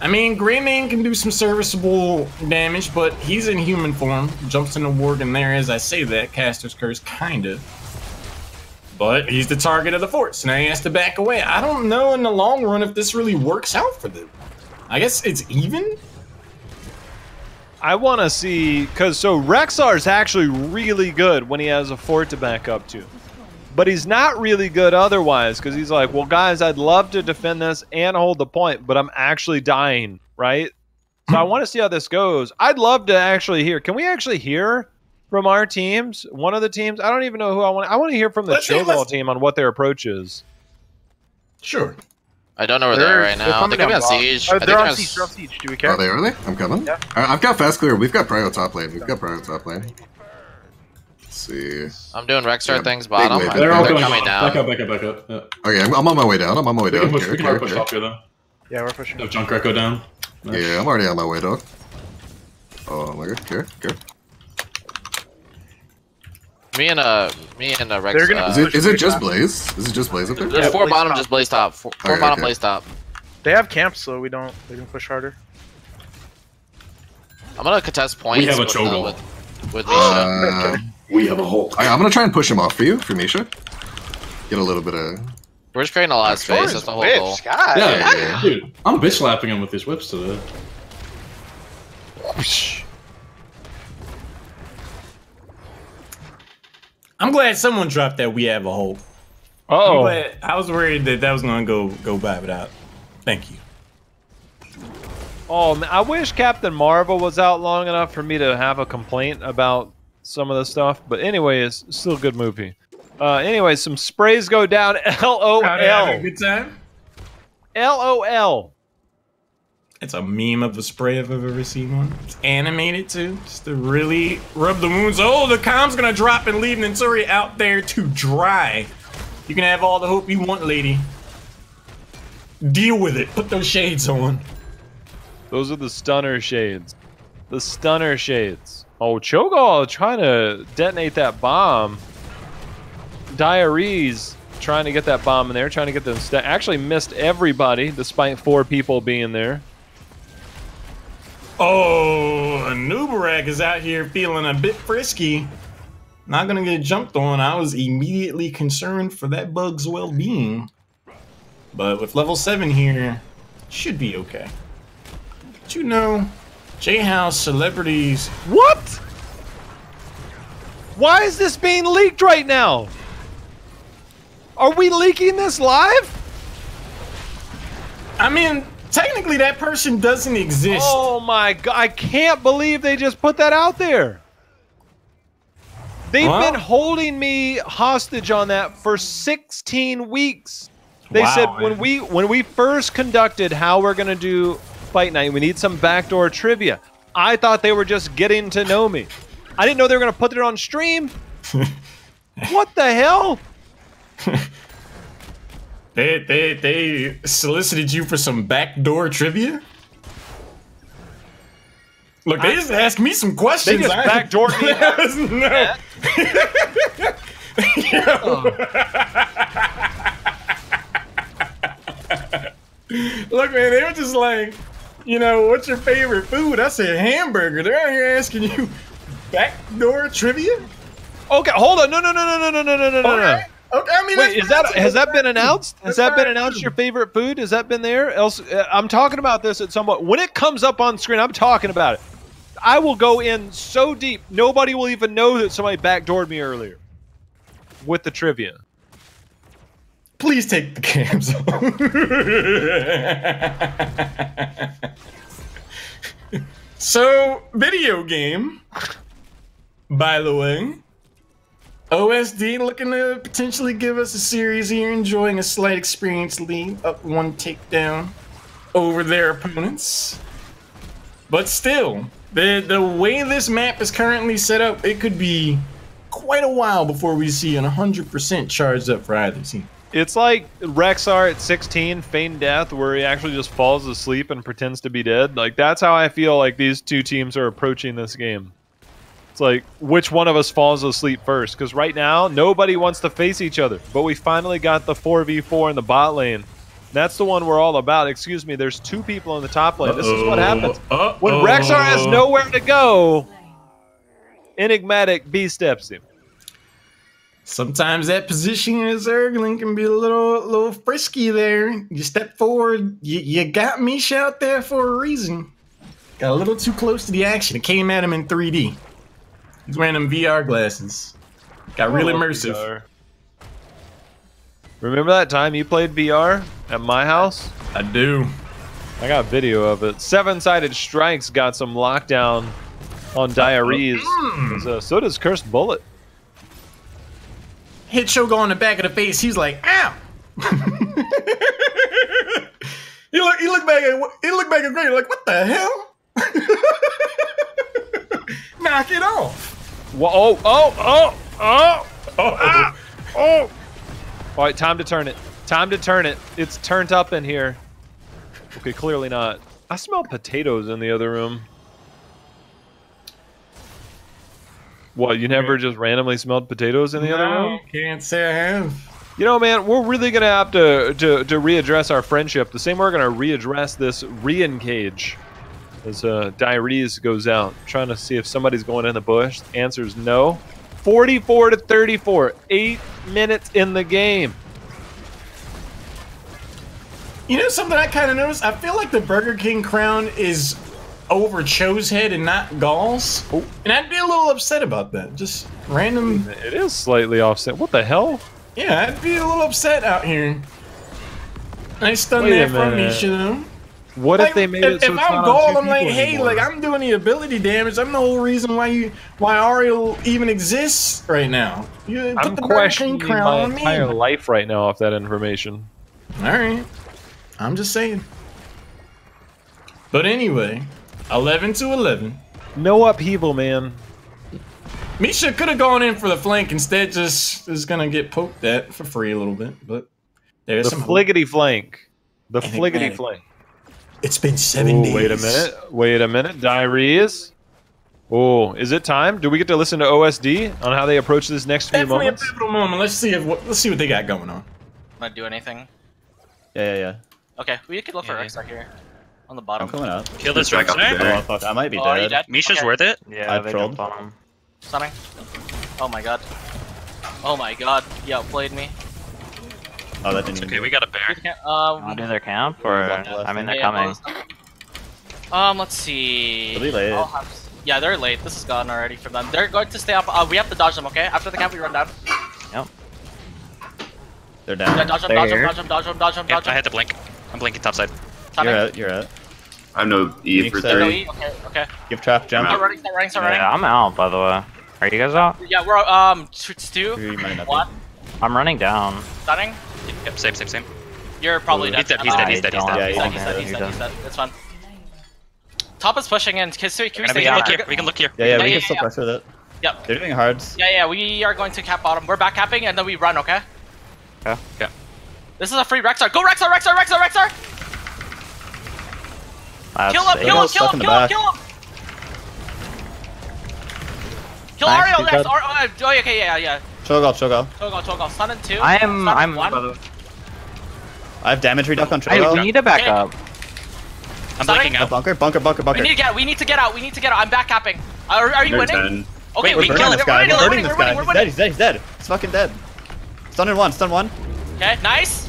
I mean, Greymane can do some serviceable damage, but he's in human form. Jumps in the Worgen there as I say that. Caster's Curse, kind of. But he's the target of the force. Now he has to back away. I don't know in the long run if this really works out for them. I guess it's even? I want to see, because so Rexar's actually really good when he has a fort to back up to. But he's not really good otherwise, because he's like, well, guys, I'd love to defend this and hold the point, but I'm actually dying, right? So I want to see how this goes. I'd love to actually hear. Can we actually hear from our teams? One of the teams? I don't even know who I want. I want to hear from the Cho'Gall team on what their approach is. Sure. I don't know where they're right now. They could be on siege. They're on siege. They're on siege. Do we care? Are they? Are they? I'm coming. Yeah. I've got fast clear. We've got Prio top lane. Let's see. I'm doing Rexar things bottom. wave. They're all going coming down. down. Back up. Yeah. Okay, I'm on my way down. We can push top here, though. Yeah, we're pushing. Have Junkrat go down. Nice. Yeah, I'm already on my way, dog. Oh my god, care. Me and Rex. Is it just Blaze? Is it just Blaze up there? There's 4 bottom, just Blaze top. 4 Okay, bottom, okay. Blaze top. They have camps, so we can push harder. I'm gonna contest points. We have a with, Cho'Gall. with Misha. We have a Hulk. I'm gonna try and push him off for you, Misha. Get a little bit of. We're just creating a lot of space. That's the whole goal. Yeah, dude, I'm bitch slapping him with these whips today. I'm glad someone dropped that we have a hope. Oh, I was worried that was going to go by without. Thank you. oh, man, I wish Captain Marvel was out long enough for me to have a complaint about some of the stuff. But anyways, still a good movie. Anyways, some sprays go down. LOL. Having a good time? LOL. It's a meme of a spray if I've ever seen one. It's animated too, just to really rub the wounds. Oh, the comm's gonna drop and leave Nentori out there to dry. You can have all the hope you want, lady. Deal with it. Put those shades on. Those are the stunner shades. The stunner shades. Oh, Cho'Gall trying to detonate that bomb. Diaries trying to get that bomb in there, trying to get them actually missed everybody despite 4 people being there. Oh, Nubarak is out here feeling a bit frisky. Not gonna get jumped on. I was immediately concerned for that bug's well-being. But with level 7 here, should be okay. But you know, J-House celebrities. What? Why is this being leaked right now? Are we leaking this live? I mean, technically that person doesn't exist. Oh my god, I can't believe they just put that out there. They've been holding me hostage on that for 16 weeks. They said when we first conducted how we're gonna do fight night, we need some backdoor trivia. I thought they were just getting to know me. I didn't know they were gonna put it on stream. What the hell? They solicited you for some backdoor trivia? Look, they just asked me some questions. They just backdoored me. No. Look, man, they were just like, you know, what's your favorite food? I said hamburger. They're out here asking you backdoor trivia? Okay, hold on. No. Okay, I mean, wait, has that been announced? Has that been announced? Your favorite food? Has that been there? Else, I'm talking about this at some point. When it comes up on screen, I'm talking about it. I will go in so deep, nobody will even know that somebody backdoored me earlier with the trivia. Please take the cams off. So, video game, by the way. OSD looking to potentially give us a series here, enjoying a slight experience lead, up one takedown over their opponents. But still, the way this map is currently set up, it could be quite a while before we see an 100% charged up for either team. It's like Rexar at 16, Feigned Death, where he actually just falls asleep and pretends to be dead. Like, that's how I feel like these two teams are approaching this game. It's like, which one of us falls asleep first? Because right now, nobody wants to face each other. But we finally got the 4v4 in the bot lane. That's the one we're all about. Excuse me, there's two people in the top lane. This is what happens. When Rexar has nowhere to go, Enigmatic B-steps him. Sometimes that position as Zergling can be a little frisky there. You step forward, you got Misha out there for a reason. Got a little too close to the action. It came at him in 3D. He's wearing them VR glasses. Got real immersive. VR. Remember that time you played VR at my house? I do. I got video of it. Seven-sided strikes got some lockdown on Diaries. So does Cursed Bullet. Hit Shogo on the back of the face. He's like, ow! he looked back at Gray like, what the hell? Knock it off. Whoa, oh. All right, time to turn it. Time to turn it. It's turned up in here. Okay, clearly not. I smell potatoes in the other room. What, you never just randomly smelled potatoes in the other room? Can't say I have. You know, man, we're really going to have to readdress our friendship. The same way we're going to readdress this re-engage. As Diaries goes out, trying to see if somebody's going in the bush. The answer is no. 44-34, 8 minutes in the game. You know something I kind of noticed? I feel like the Burger King crown is over Cho's head and not Gall's. Oh. And I'd be a little upset about that. Just random. It is slightly offset. What the hell? Yeah, I'd be a little upset out here. Nice stun there from Misha though. What if they made it so if I'm Gall, I'm like, hey, like I'm doing the ability damage. I'm the whole reason why Ariel even exists right now. You I'm put the questioning crown my on me. entire life right now off that information. All right, I'm just saying. But anyway, 11-11. No upheaval, man. Misha could have gone in for the flank. Instead, just is gonna get poked at for free a little bit. But there's the some fliggity flank. The fliggity flank. It's been 7 days. Wait a minute. Diaries. Oh, is it time? Do we get to listen to OSD on how they approach this next few moments? Definitely a pivotal moment. Let's see what they got going on. Wanna do anything? Yeah. Okay, we could look for Rexar here. On the bottom. I'm coming up. Kill this Rexar. Oh, fuck. I might be Are you dead. dead? Misha's Okay. worth it. Yeah, I've trolled. Stunning. Oh my god. Oh my god. He outplayed me. Oh, that didn't Okay, we got a bear. I'll do their camp, or I mean they're coming. Let's see. Really late. Yeah, they're late. This is gone already for them. They're going to stay up. We have to dodge them, okay? After the camp, we run down. Yep. They're down. Yeah, dodge him, dodge him, dodge him, dodge him, dodge him, dodge him. I had to blink. I'm blinking topside. You're out. I have no E for 30. Okay, okay. Give trap, jump. Start running, start running, start running. Yeah, I'm out, by the way. Are you guys out? Yeah, we're, 2, 1. I'm running down. Stunning. Yep, same. You're probably dead. He's dead. He's dead. It's fine. Top is pushing in. Can we stay here? We can look here. Yeah, we can still press with it. Yep. They're doing hards. Yeah, we are going to cap bottom. We're back capping and then we run, okay? Okay. Yeah. This is a free Rexar. Go Rexar! Kill him! Kill Ariel next! Oh, okay, yeah. Cho'Gall. Stun in 2. I'm 1. by the way. I have damage reduct on Cho'Gall. We need to back up. I'm blinking out. Bunker. We need to get out. I'm back capping. Are you winning? 10. Okay, we're we kill burning it. this guy. We're burning this guy. We're winning. He's dead. He's fucking dead. Stun 1. Okay, nice.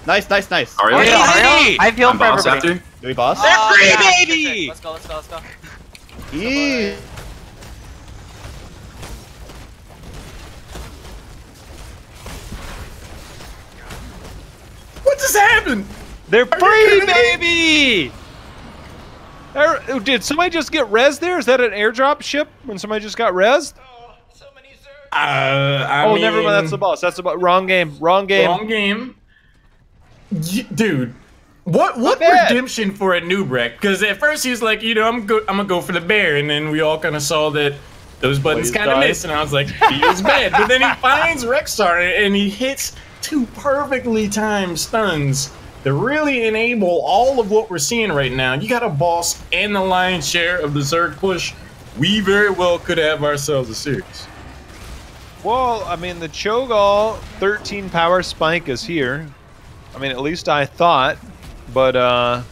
Nice. Ariel? I've healed I'm for boss everybody. after? Do we boss? They're free, yeah, baby! Let's go. Yeah. What just happened? They're free, baby! Did somebody just get rezzed there? Is that an airdrop ship when somebody just got rezzed? I mean, never mind. That's the boss. That's the boss. Wrong game. Dude, what redemption for a Noobrek? Because at first he was like, I'm gonna go for the bear, and then we all kind of saw that those buttons kind of missed, and I was like, he is bad. But then he finds Rexar, and he hits 2 perfectly timed stuns that really enable all of what we're seeing right now. You got a boss and the lion's share of the Zerg push. We very well could have ourselves a series. Well, I mean, the Cho'Gall 13 power spike is here. I mean, at least I thought. But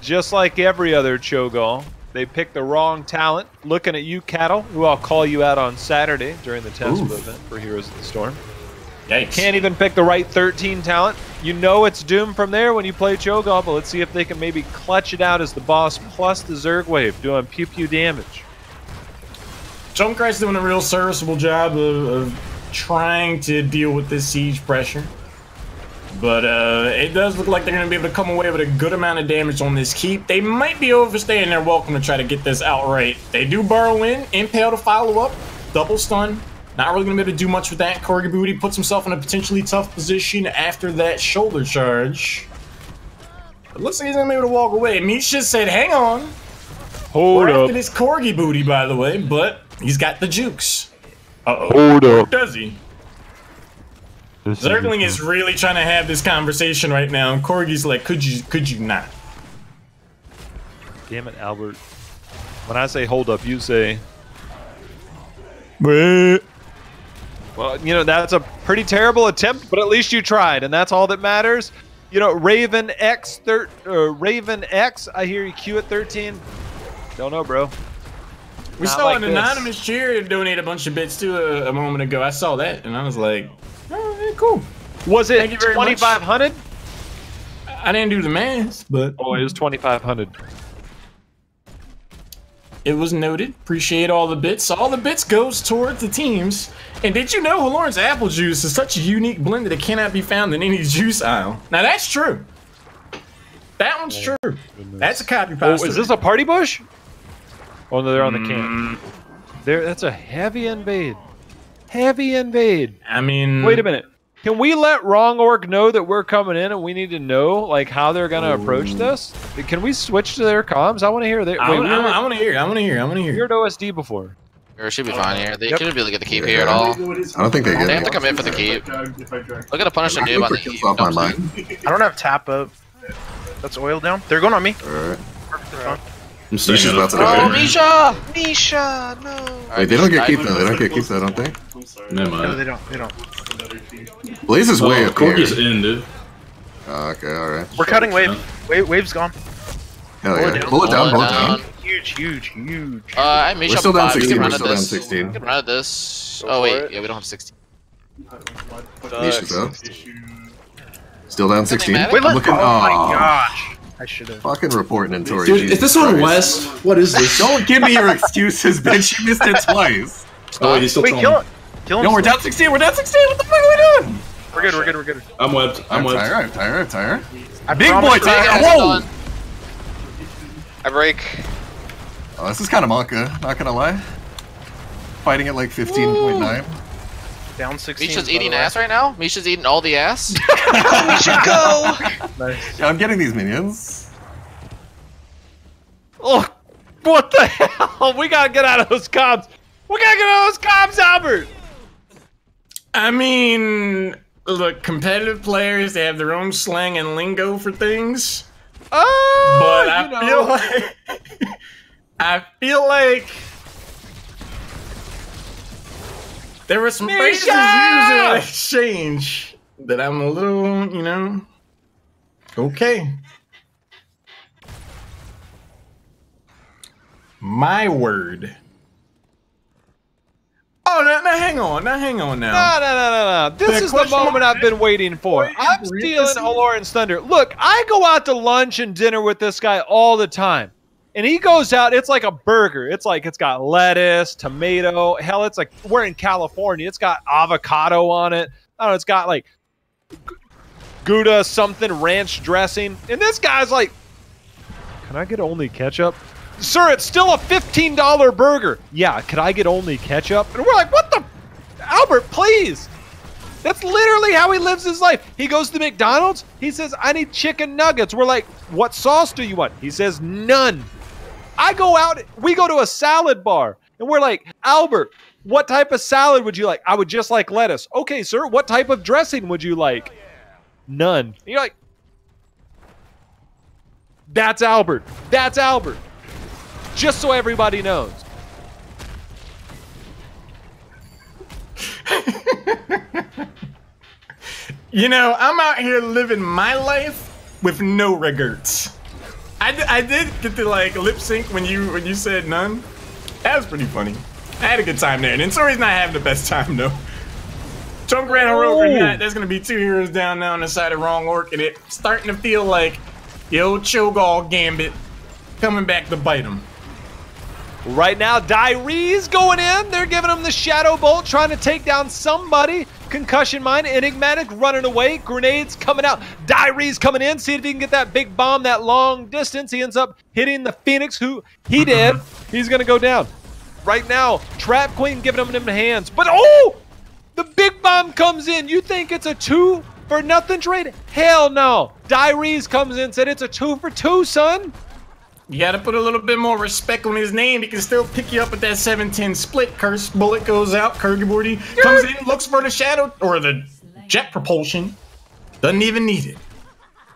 just like every other Cho'Gall, they picked the wrong talent. Looking at you, Cattle, who I'll call you out on Saturday during the test event for Heroes of the Storm. Yikes. Can't even pick the right 13 talent. You know it's doomed from there when you play Cho'Gall, but let's see if they can maybe clutch it out as the boss plus the Zerg wave, doing pew damage. Junkrat's doing a real serviceable job of trying to deal with this siege pressure. But it does look like they're going to be able to come away with a good amount of damage on this keep. They might be overstaying their welcome to try to get this outright. They do burrow in, impale to follow up, double stun. Not really going to be able to do much with that. Corgi Booty puts himself in a potentially tough position after that shoulder charge. It looks like he's going to be able to walk away. Meech just said, hang on. Hold up. After this Corgi Booty, by the way, but he's got the jukes. Uh-oh. Hold up. Does he? Zergling is really trying to have this conversation right now, and Corgi's like, could you not? Damn it, Albert. When I say hold up, you say... Well, that's a pretty terrible attempt, but at least you tried, and that's all that matters. Raven X, I hear you Q at 13. Don't know, bro. We saw an anonymous cheer donate a bunch of bits to a moment ago. I saw that, and I was like, oh, cool. Was it 2,500? I didn't do the math, but... Oh, it was 2,500. It was noted. Appreciate all the bits. All the bits goes towards the teams. And did you know Halorin's apple juice is such a unique blend that it cannot be found in any juice aisle? Now, that's true. That one's true. Goodness. That's a copy pasta. Oh, is this a party bush? Oh, no, they're on the camp. That's a heavy invade. I mean... Wait a minute. Can we let Wrong Orc know that we're coming in and we need to know like how they're going to approach this? Can we switch to their comms? I want to hear their... I want to hear. You heard OSD before. It should be fine here. They shouldn't be able to get the keep here at all. I don't think they get it. They have to come in for the keep. Look at the punish and noob on the keep. I don't have tap up. That's oil down. They're going on me. Alright. I'm staying about to Oh, Misha, no. Wait, they don't get keep though. They don't get keep though, don't they? Never No, mind. they don't. Blaze is way up here. Corgi's in, dude. Okay, alright. We're cutting wave. Wave's gone. Hell yeah. Pull it down, pull it down. Huge. I Misha We're still down 5. 16. We We're can still run down at this. 16. We can run at this. Oh, wait. Yeah, we don't have 16. Nisha's up. Still down 16. Wait, Wait, Look at, oh my gosh. I should have. Fucking reporting in Tori. Dude, is this on West? What is this? Don't give me your excuses, bitch. You missed it twice. Oh, wait, he's still Wait, trolling. kill him. No, we're down 16. We're down 16. What the fuck are we doing? We're good, we're good, we're good. I'm webbed. I'm webbed. Tire. Big boy tire. Whoa! I break. Oh, this is kind of Monka, not gonna lie. Fighting at like 15.9. Down 16. Misha's eating ass right now? Misha's eating all the ass? We should go! Nice. Yeah, I'm getting these minions. Oh, what the hell? We gotta get out of those comms. We gotta get out of those comms, Albert. I mean, look, competitive players, they have their own slang and lingo for things. Oh, but I feel like there were some phrases used in the exchange that I'm a little, you know, okay. My word. Oh, now hang on now. No. This is the moment I've been waiting for. I'm stealing Halorin's thunder. Look, I go out to lunch and dinner with this guy all the time. And he goes out, it's like a burger. It's like it's got lettuce, tomato. Hell, it's like, we're in California. It's got avocado on it. I don't know, it's got like Gouda something, ranch dressing. And this guy's like, can I get only ketchup? Sir, it's still a $15 burger. Yeah, could I get only ketchup? And we're like, what the? Albert, please. That's literally how he lives his life. He goes to McDonald's. He says, I need chicken nuggets. We're like, what sauce do you want? He says, none. I go out. We go to a salad bar. And we're like, Albert, what type of salad would you like? I would just like lettuce. Okay, sir, what type of dressing would you like? None. And you're like, that's Albert. That's Albert. Just so everybody knows. You know, I'm out here living my life with no regrets. I did get to like lip sync when you said none. That was pretty funny. I had a good time there. And Ensori's not having the best time though. Trump ran a rogue or not. There's gonna be 2 heroes down now on the side of Wrong Orc, and it's starting to feel like the old Cho'Gall gambit coming back to bite him. Right now, Dyrie's going in. They're giving him the Shadow Bolt, trying to take down somebody. Concussion Mine, Enigmatic running away. Grenades coming out. Dyrie's coming in. See if he can get that big bomb that long distance. He ends up hitting the Phoenix, who he did. He's going to go down. Right now, Trap Queen giving him the hands. But, oh! The big bomb comes in. You think it's a 2 for nothing trade? Hell no. Dyrie's comes in and said it's a 2 for 2, son. You gotta put a little bit more respect on his name. He can still pick you up with that 7-10 split. Curse bullet goes out. Kurgibordi comes in, looks for the shadow or the jet propulsion. Doesn't even need it.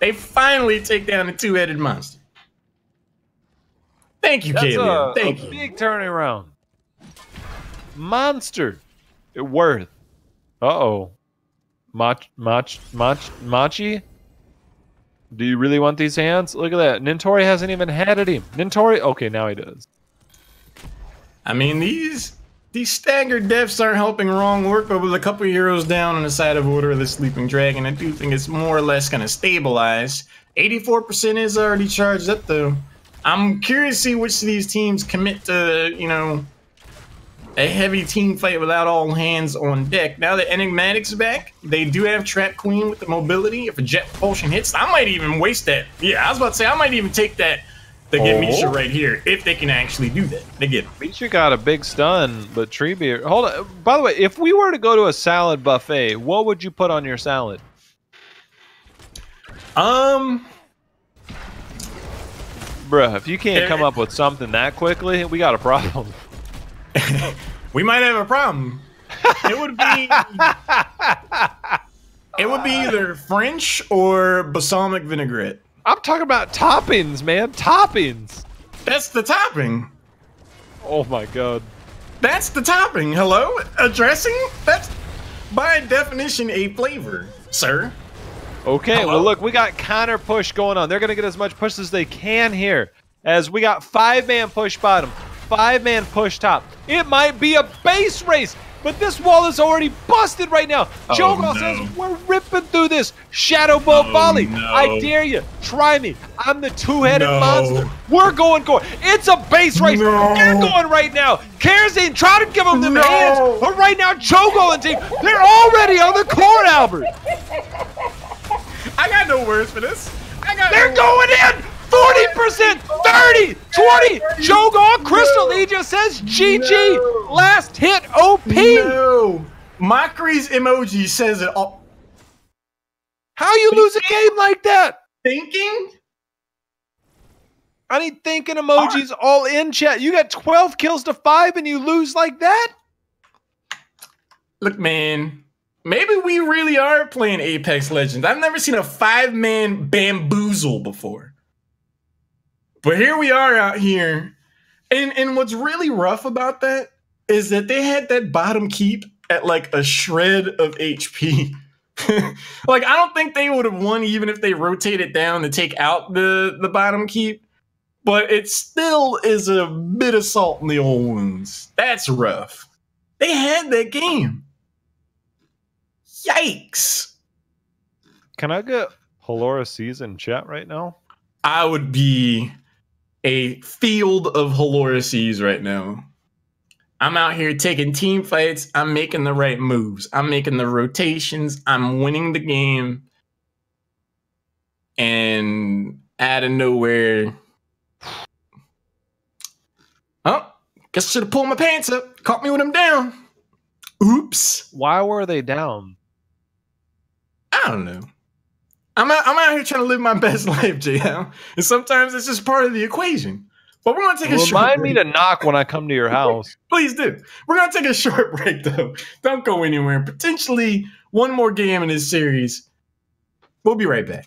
They finally take down the 2-headed monster. Thank you, Caleb. Thank you. Big turning around. Monster. Worth. Uh-oh. Machi? Do you really want these hands? Look at that. Nintori hasn't even had it. Nintori? Okay, now he does. I mean, these staggered deaths aren't helping Wrong Orc, but with a couple heroes down on the side of Order of the Sleeping Dragon, I do think it's more or less going to stabilize. 84% is already charged up, though. I'm curious to see which of these teams commit to, you know, a heavy team fight without all hands on deck. Now that Enigmatic's back, they do have Trap Queen with the mobility. If a jet propulsion hits, I might even waste that. Yeah, I was about to say, I might even take that to get Misha right here, if they can actually do that. They get it. Misha got a big stun, but Treebeard... Hold on. By the way, if we were to go to a salad buffet, what would you put on your salad? Bruh, if you can't come up with something that quickly, we got a problem. We might have a problem. It would be either French or balsamic vinaigrette. I'm talking about toppings, man. Toppings. That's the topping. Oh my god. That's the topping. Hello? A dressing? That's by definition a flavor, sir. Okay, well look, we got counter push going on. They're going to get as much push as they can here. As we got 5-man push bottom. 5-man push top. It might be a base race. But this wall is already busted right now. Jhow says we're ripping through this. Shadow Ball volley. No. I dare you. Try me. I'm the two-headed monster. We're going. It's a base race. They're going right now. Karazhan, try to give them the hands. But right now, Jhow and team, they're already on the court, Albert. I got no words for this. They're going in. 40%, 30, 20, Jhow Crystal, he just says GG, last hit OP. No, Mockery's emoji says it all. How you lose a game like that? Thinking? I need thinking emojis all in chat. You got 12 kills to 5 and you lose like that? Look, man, maybe we really are playing Apex Legends. I've never seen a 5-man bamboozle before. But here we are out here. And what's really rough about that is that they had that bottom keep at like a shred of HP. Like, I don't think they would have won even if they rotated down to take out the bottom keep. But it still is a bit of salt in the old wounds. That's rough. They had that game. Yikes. Can I get Halorin C's in chat right now? I would be a field of Halorin right now. I'm out here taking team fights. I'm making the right moves. I'm making the rotations. I'm winning the game. And out of nowhere, oh, guess I should have pulled my pants up. Caught me with them down. Oops. Why were they down? I don't know. I'm out here trying to live my best life, Jhow. And sometimes it's just part of the equation. But we're going to take a short break. Remind me to knock when I come to your house. Please do. We're going to take a short break, though. Don't go anywhere. Potentially one more game in this series. We'll be right back.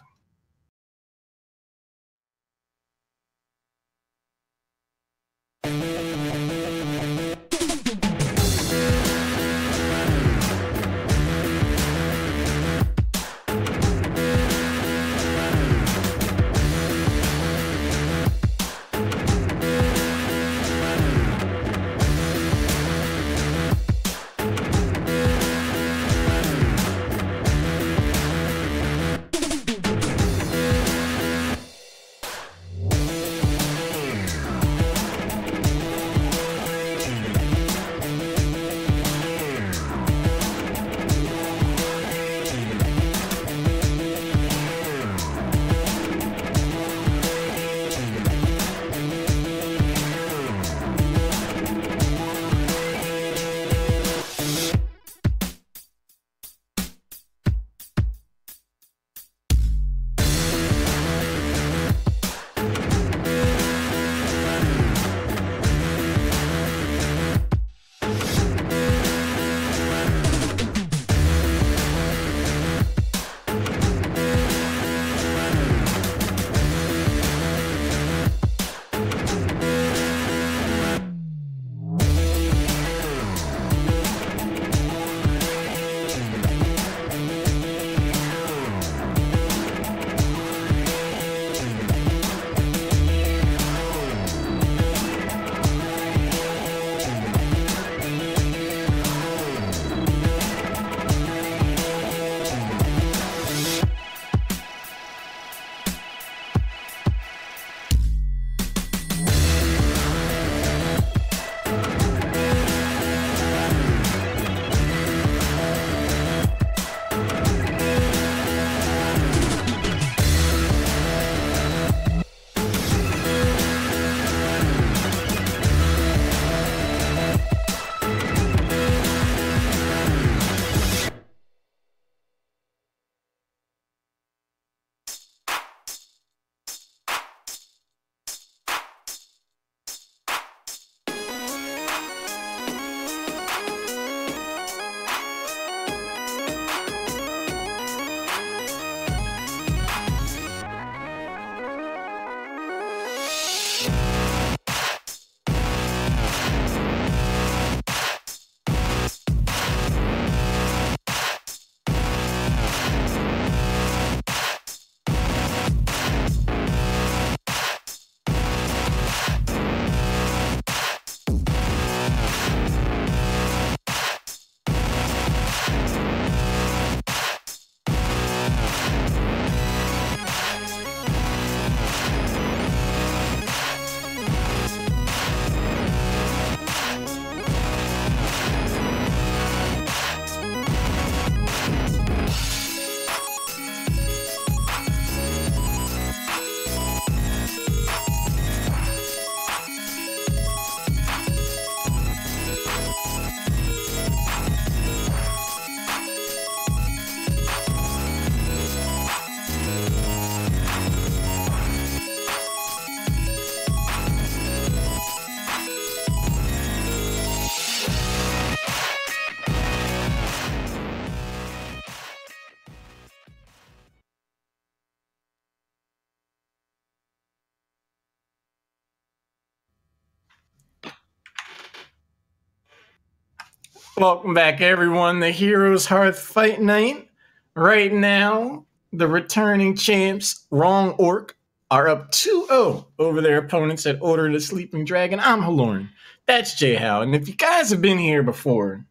Welcome back, everyone. The Heroes Hearth Fight Night. Right now, the returning champs, Wrong Orc, are up 2-0 over their opponents at Order of the Sleeping Dragon. I'm Halorin. That's Jhow. And if you guys have been here before,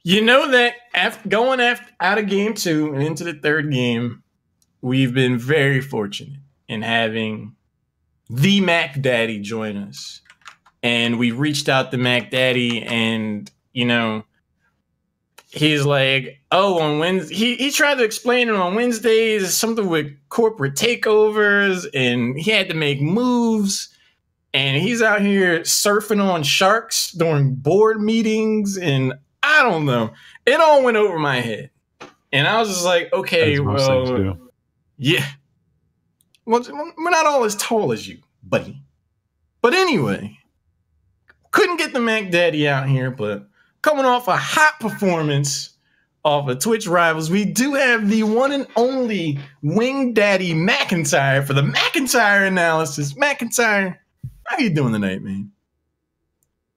you know that out of game 2 and into the third game, we've been very fortunate in having the Mac Daddy join us. And we reached out to Mac Daddy, and, you know, he's like, oh, on Wednesday, he tried to explain it on Wednesdays, something with corporate takeovers, and he had to make moves. And he's out here surfing on sharks during board meetings, and I don't know. It all went over my head. And I was just like, okay, well, yeah. Well, we're not all as tall as you, buddy. But anyway, couldn't get the Mac Daddy out here, but coming off a hot performance off of Twitch Rivals, we do have the one and only Wing Daddy McIntyre for the McIntyre analysis. McIntyre, how you doing tonight, man?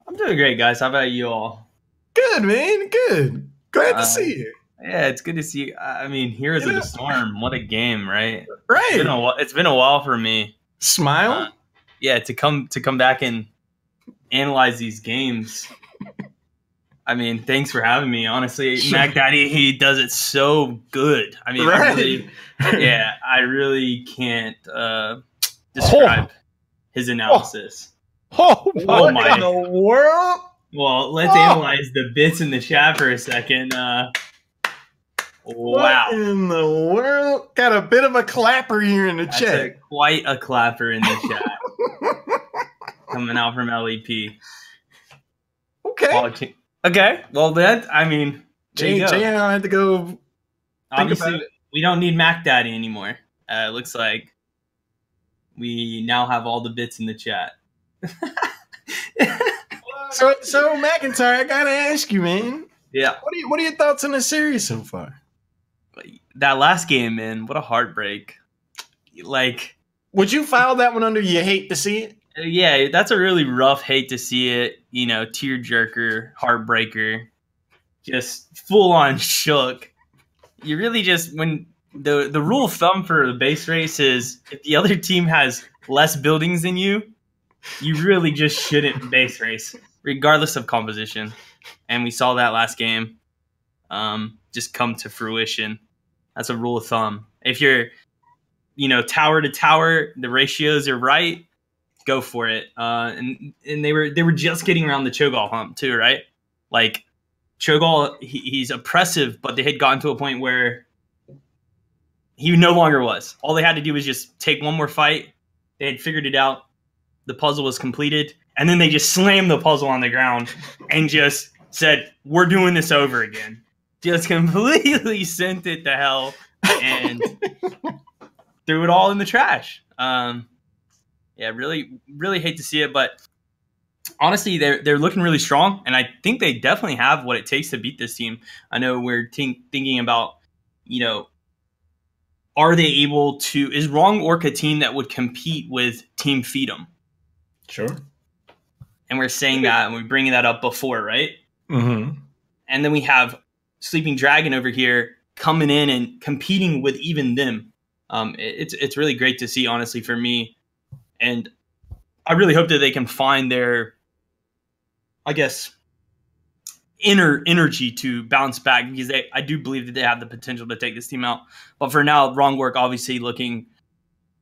I'm doing great, guys. How about you all? Good, man. Good. Glad to see you. Yeah, it's good to see you. I mean, Heroes of the Storm. What a game, right? Right. It's been a while for me. Smile? Yeah, to come back and analyze these games. I mean, thanks for having me. Honestly, Mac Daddy, he does it so good. I mean, I really can't describe his analysis. Oh my! In the world? Well, let's analyze the bits in the chat for a second. Wow! What in the world? Got a bit of a clapper here in the chat. Quite a clapper in the chat. Coming out from LEP. Okay. Okay. Well, I mean, Jay and I had to go. Obviously, we don't need Mac Daddy anymore. It looks like we now have all the bits in the chat. So McIntyre, I gotta ask you, man. Yeah. What are your thoughts on the series so far? That last game, man, what a heartbreak. Like, would you file that one under you hate to see it? Yeah, that's a really rough hate to see it, you know, tearjerker, heartbreaker, just full on shook. You really just, when the rule of thumb for the base race is if the other team has less buildings than you really just shouldn't base race, regardless of composition. And we saw that last game just come to fruition. That's a rule of thumb. If you're, you know, tower to tower, the ratios are right, go for it. And they were just getting around the Cho'Gall hump too, right? Like Cho'Gall, he's oppressive, but they had gotten to a point where he no longer was. All they had to do was just take one more fight. They had figured it out. The puzzle was completed, and then they just slammed the puzzle on the ground and just said, "We're doing this over again." Just completely sent it to hell and threw it all in the trash. Yeah, really, really hate to see it, but honestly, they're looking really strong, and I think they definitely have what it takes to beat this team. I know we're thinking about, you know, are they able to? Is Wrong Orc a team that would compete with Team Feed'em? Sure. And we're saying that, and we're bringing that up before, right? Mm-hmm. And then we have Sleeping Dragon over here coming in and competing with even them. It's really great to see, honestly, for me. And I really hope that they can find their, I guess, inner energy to bounce back, because I do believe that they have the potential to take this team out. But for now, Wrong Orc obviously looking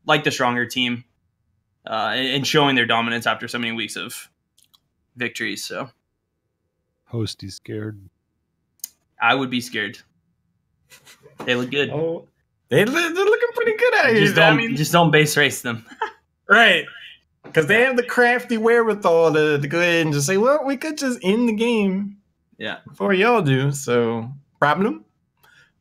like the stronger team and showing their dominance after so many weeks of victories. So, Hosty scared. I would be scared. They look good. Oh, they're looking pretty good out here. Just don't base race them. Right. Because they have the crafty wherewithal to go ahead and just say, well, we could just end the game. Yeah. Before y'all do. So, problem.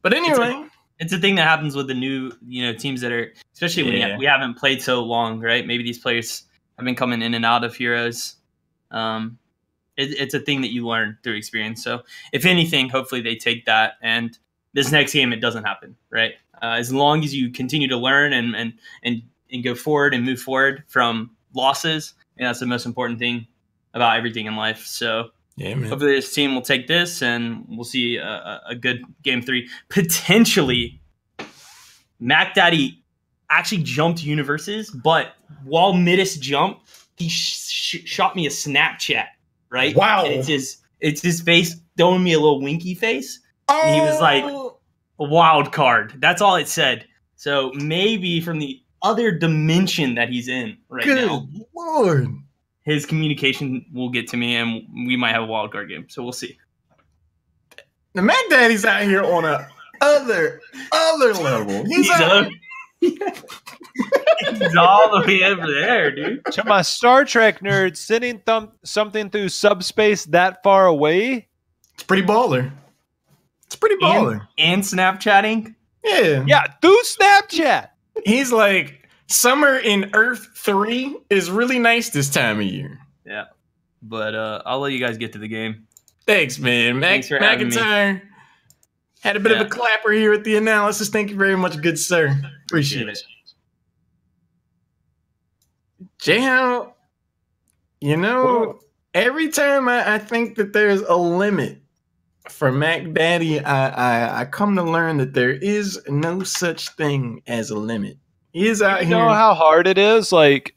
But anyway. It's a thing that happens with the new, you know, teams that are, especially when we haven't played so long, right? Maybe these players have been coming in and out of Heroes. It's a thing that you learn through experience. So, if anything, hopefully they take that. And this next game, it doesn't happen, right? As long as you continue to learn and go forward and move forward from losses, and that's the most important thing about everything in life. So Yeah, man. Hopefully this team will take this, and we'll see a good game 3. Potentially, Mac Daddy actually jumped universes, but while Midas jumped, he shot me a Snapchat, right? Wow. And it's his face throwing me a little winky face. Oh. And he was like, a wild card. That's all it said. So maybe from the other dimension that he's in right now. Good Lord. His communication will get to me, and we might have a wild card game. So we'll see. The Mac Daddy's out here on a other level. He's all the way over there, dude. To my Star Trek nerds, sending something through subspace that far away. It's pretty baller. It's pretty baller. And Snapchatting? Yeah. Yeah, through Snapchat. He's like, summer in Earth 3 is really nice this time of year. Yeah. But I'll let you guys get to the game. Thanks, man. Thanks for having me. McIntyre had a bit of a clapper here at the analysis. Thank you very much, good sir. Appreciate it. Jhow, you know, every time I think that there's a limit for Mac Daddy, I come to learn that there is no such thing as a limit. He is out here. You know how hard it is? Like,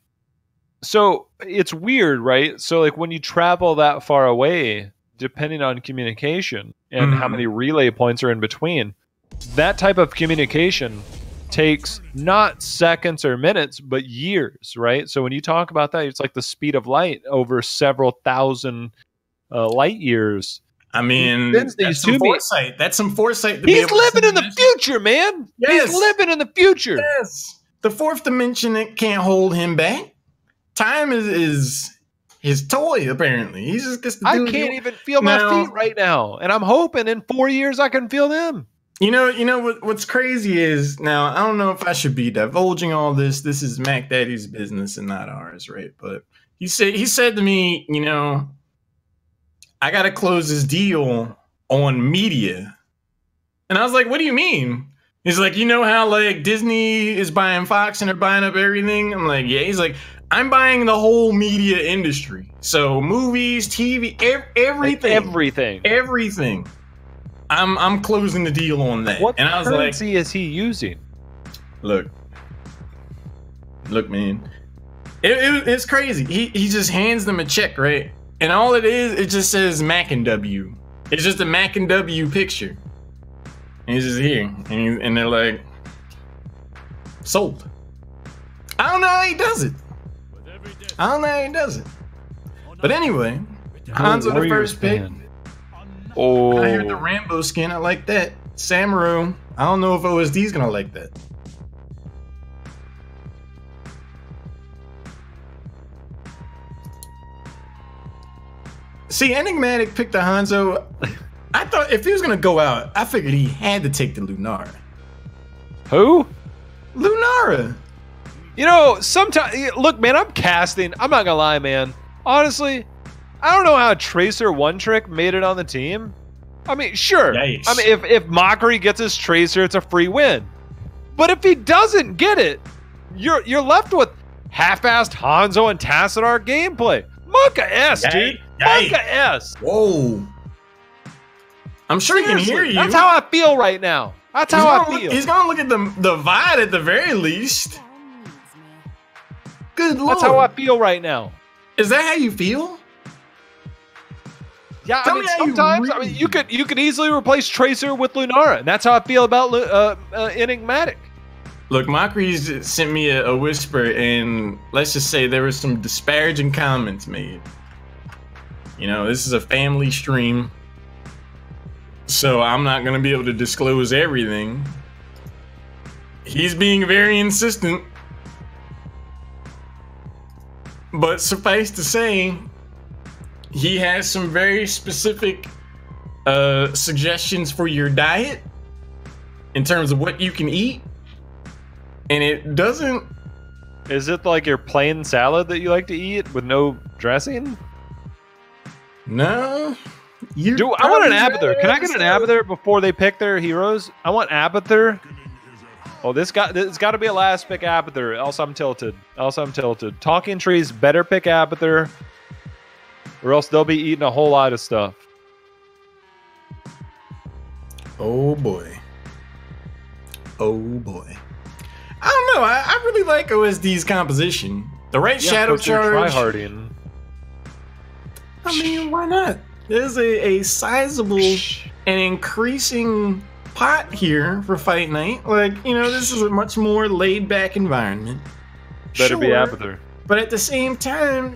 so it's weird, right? So like when you travel that far away, depending on communication and how many relay points are in between, that type of communication takes not seconds or minutes, but years, right? So when you talk about that, it's like the speed of light over several thousand light years. I mean, that's some foresight. That's some foresight. He's living in the future, man. Yes. He's living in the future. Yes. The fourth dimension, it can't hold him back. Time is his toy, apparently. He's just gets to do I can't even feel my feet right now. And I'm hoping in 4 years I can feel them. You know what's crazy is, now, I don't know if I should be divulging all this. This is Mac Daddy's business and not ours, right? But he said to me, you know, I got to close this deal on media. And I was like, what do you mean? He's like, you know how like Disney is buying Fox and they're buying up everything? I'm like, yeah. He's like, I'm buying the whole media industry. So movies, TV, everything. I'm closing the deal on that. What and I was currency like, is he using? Look, man. It's crazy. He just hands them a check, right? And all it is, it just says Mac and W. It's just a Mac and W picture. And he's just here. And they're like, sold. I don't know how he does it. But anyway, Hanzo the first pick. Oh. I hear the Rambo skin. I like that. Samaru. I don't know if OSD's gonna like that. See, Enigmatic picked the Hanzo. I thought if he was gonna go out, I figured he had to take the Lunara. Who? Lunara. You know, sometimes, look, man, I'm casting. I'm not gonna lie, man. Honestly, I don't know how Tracer One Trick made it on the team. I mean, sure. Yikes. I mean, if Mockery gets his Tracer, it's a free win. But if he doesn't get it, you're left with half-assed Hanzo and Tassadar gameplay. Monka S, dude. Monka S. Whoa. I'm sure Seriously, he can hear you. That's how I feel right now. That's how I feel. He's gonna look at the VOD at the very least. Good Lord. That's how I feel right now. Is that how you feel? Yeah, I mean, sometimes you could easily replace Tracer with Lunara, and that's how I feel about Enigmatic. Look, Mockery's sent me a whisper, and let's just say there was some disparaging comments made. You know, this is a family stream, so I'm not going to be able to disclose everything. He's being very insistent. But suffice to say, he has some very specific suggestions for your diet in terms of what you can eat. And it doesn't... Is it like your plain salad that you like to eat with no dressing? No. I want an Abathur. Can I get an Abathur before they pick their heroes? I want Abathur. Oh, it's got to be a last pick Abathur, else I'm tilted. Talking Trees better pick Abathur. or else they'll be eating a whole lot of stuff. Oh boy. Oh boy. I don't know. I really like OSD's composition. The right shadow charge. Tryharding. I mean, why not? There's a sizable and increasing pot here for Fight Night. Like, you know, this is a much more laid back environment. Better be Abathur. But at the same time,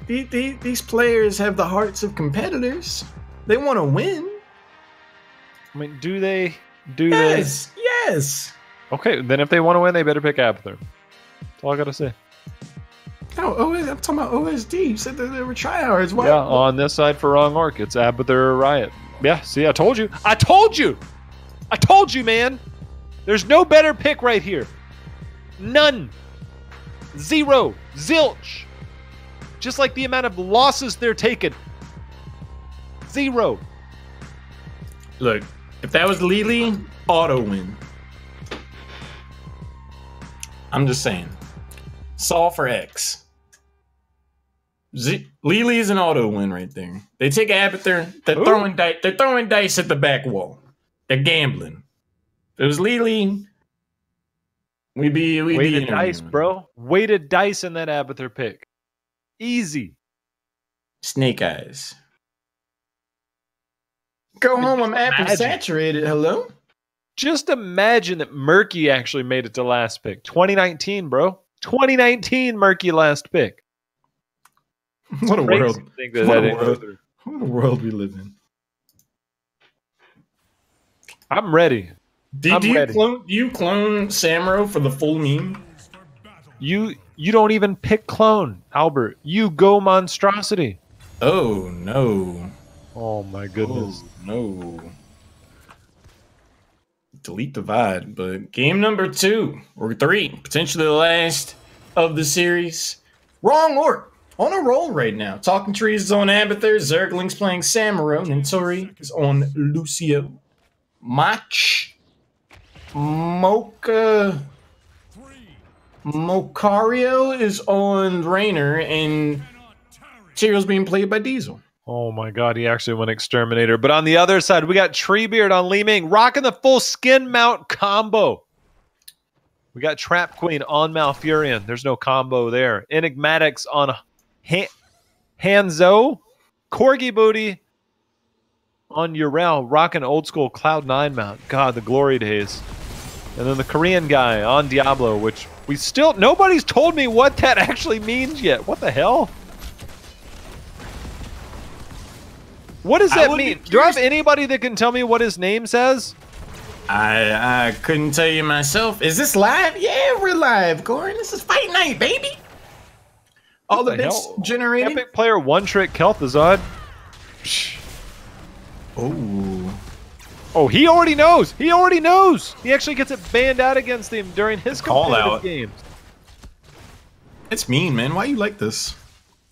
these players have the hearts of competitors. They want to win. I mean, do they? Yes, yes. Okay, then if they want to win, they better pick Abathur. That's all I gotta say. No, I'm talking about OSD. You said that they were tryhards. Why? Yeah, on this side for Wrong Orc, it's Abathur or Riot. Yeah, see, I told you. I told you! I told you, man! There's no better pick right here. None. Zero. Zilch. Just like the amount of losses they're taking. Zero. Look, if that was Lily, auto win. I'm just saying. Saw for X. Lily is an auto win right there. They take Abathur. They're throwing dice. They're throwing dice at the back wall. They're gambling. If it was Lily, we'd be weighted dice, bro. Weighted dice in that Abathur pick. Easy. Snake eyes. Go home. I'm apple saturated. Hello. Just imagine that Murky actually made it to last pick. 2019, bro. 2019 Murky last pick. What a world. What a world we live in. I'm ready. Do you clone Samuro for the full meme? You don't even pick clone, Albert. You go monstrosity. Oh no. Oh my goodness. Oh, no. Delete the VOD, but game number 2 or 3, potentially the last of the series. Wrong Orc on a roll right now. Talking Trees is on Abathur, Zergling's playing Samuro, Nintori is on Lucio, Mach, Mocario is on Rainer, and Tyrio's being played by Diesel. Oh my god, he actually went Exterminator. But on the other side, we got Treebeard on Li Ming, rocking the full skin mount combo. We got Trap Queen on Malfurion. There's no combo there. Enigmatics on Hanzo. Corgi Booty on Urel, rocking old school Cloud9 mount. God, the glory days. And then the Korean guy on Diablo, which we still... Nobody's told me what that actually means yet. What the hell? What does that mean? Do I have anybody that can tell me what his name says? I couldn't tell you myself. Is this live? Yeah, we're live, Goran. This is Fight Night, baby. All the bits generated. Epic player one trick Kel'Thuzad. Oh, he already knows. He already knows. He actually gets it banned out against him during his competitive games. It's mean, man. Why you like this?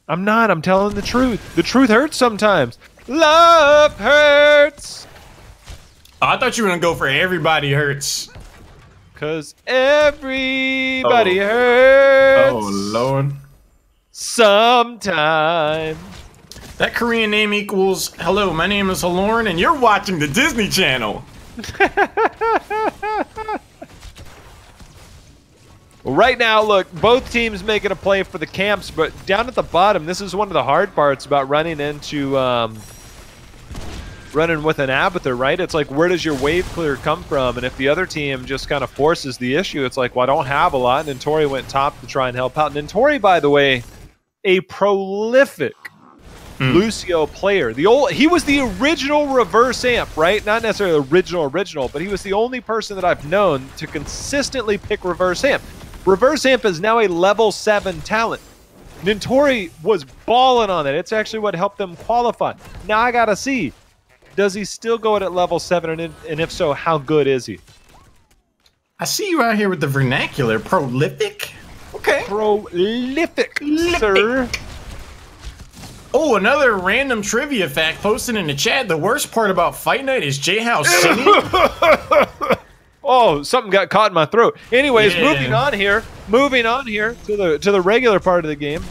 I'm not. I'm telling the truth. The truth hurts sometimes. Love hurts. Oh, I thought you were gonna go for everybody hurts. Cause everybody hurts. Oh Lord. Sometime. That Korean name equals, hello, my name is Halorin and you're watching the Disney Channel. Well, right now, look, both teams making a play for the camps, but down at the bottom, this is one of the hard parts about running into, running with an Abathur, right? It's like, where does your wave clear come from? And if the other team just kind of forces the issue, it's like, well, I don't have a lot. And Nintori went top to try and help out. Nintori, by the way, a prolific Lucio player. He was the original reverse amp, right? Not necessarily original, but he was the only person that I've known to consistently pick reverse amp. Reverse amp is now a level 7 talent. Nintori was balling on it. It's actually what helped them qualify. Now I gotta see, does he still go at level 7, and if so, how good is he? I see you out here with the vernacular. Prolific? Okay. Prolific, sir. Oh, another random trivia fact posted in the chat. The worst part about Fight Night is Jhow singing. Oh, something got caught in my throat. Anyways, moving on here to the regular part of the game.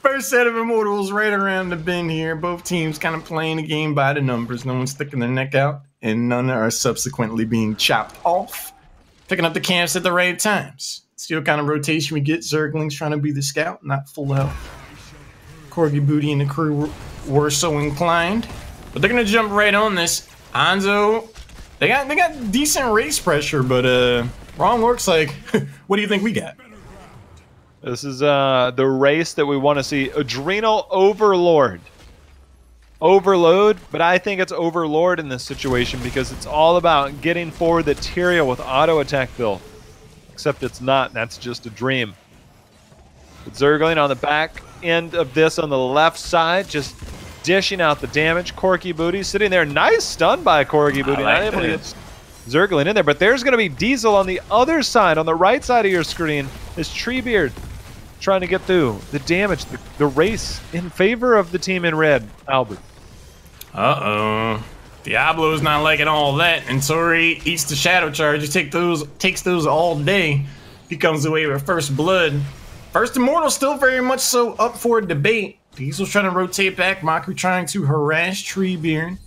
First set of Immortals right around the bend here. Both teams kind of playing the game by the numbers. No one's sticking their neck out, and none are subsequently being chopped off. Picking up the camps at the right times. See what kind of rotation we get. Zergling's trying to be the scout, not full health. Corgi Booty and the crew were so inclined. But they're going to jump right on this. Hanzo, they got decent race pressure, but Wrong Orc's like, what do you think we got? This is the race that we want to see. Adrenal Overlord. Overload, but I think it's Overlord in this situation because it's all about getting forward the Tyrael with auto attack build. Except it's not, that's just a dream. But Zergling on the back end of this on the left side, just dishing out the damage. Corgi Booty sitting there. Nice stun by Corgi Booty. Not able to get Zergling in there, but there's going to be Diesel on the other side, on the right side of your screen. Is Treebeard trying to get through the damage, the race in favor of the team in red, Albert. Uh-oh. Diablo's not liking all that, and Tori eats the Shadow Charge. He takes those all day. He comes away with first blood. First Immortal still very much so up for a debate. Diesel's trying to rotate back. Maku trying to harass Treebeard.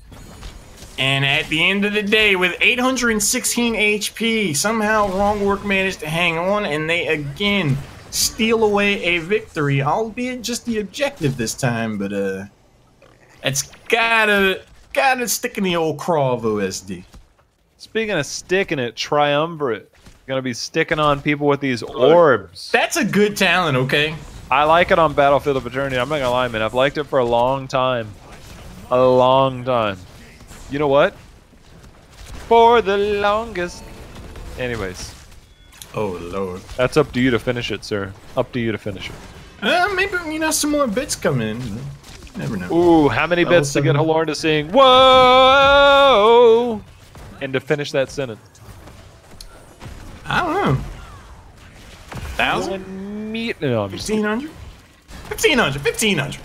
And at the end of the day, with 816 HP, somehow Wrong Orc managed to hang on, and they again steal away a victory, albeit just the objective this time, but it's gotta stick in the old craw of OSD. Speaking of sticking it, Triumvirate. Gonna be sticking on people with these orbs. That's a good talent, okay? I like it on Battlefield of Eternity. I'm not gonna lie, man. I've liked it for a long time. A long time. You know what? For the longest. Anyways. Oh, Lord. That's up to you to finish it, sir. Up to you to finish it. Maybe, some more bits come in. Never know. Ooh, how many bits to get Halorin to sing, whoa, and to finish that sentence? I don't know. 1,000? No, 1,500? 1,500. 1,500.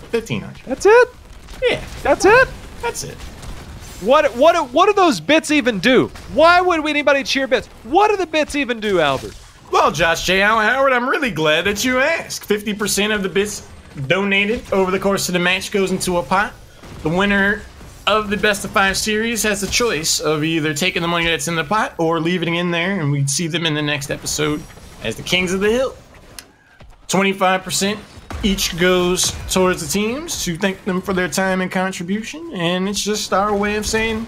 That's it? Yeah. That's it? That's it. What do those bits even do? Why would anybody cheer bits? What do the bits even do, Albert? Well, Josh Jhow and Howard, I'm really glad that you asked. 50% of the bits donated over the course of the match goes into a pot. The winner of the best of 5 series has the choice of either taking the money that's in the pot or leaving it in there, and we'd see them in the next episode as the Kings of the Hill. 25% each goes towards the teams to thank them for their time and contribution, and it's just our way of saying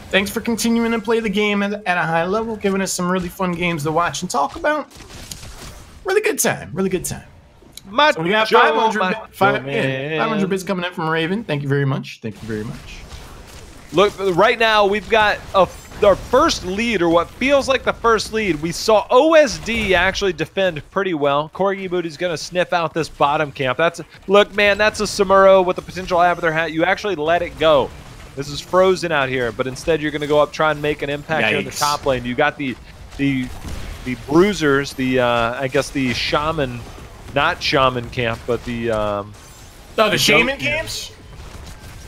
thanks for continuing to play the game at a high level, giving us some really fun games to watch and talk about. Really good time. Really good time. So we got 500 bits coming in from Raven. Thank you very much. Thank you very much. Look, right now we've got our first lead, or what feels like the first lead. We saw OSD actually defend pretty well. Corgi Booty's going to sniff out this bottom camp. Look, man, that's a Samuro with a potential Abathur hat. You actually let it go. This is frozen out here, but instead you're going to go up, try and make an impact here in the top lane. You got the bruisers, I guess the shaman. Not shaman camp, but the the shaman camps?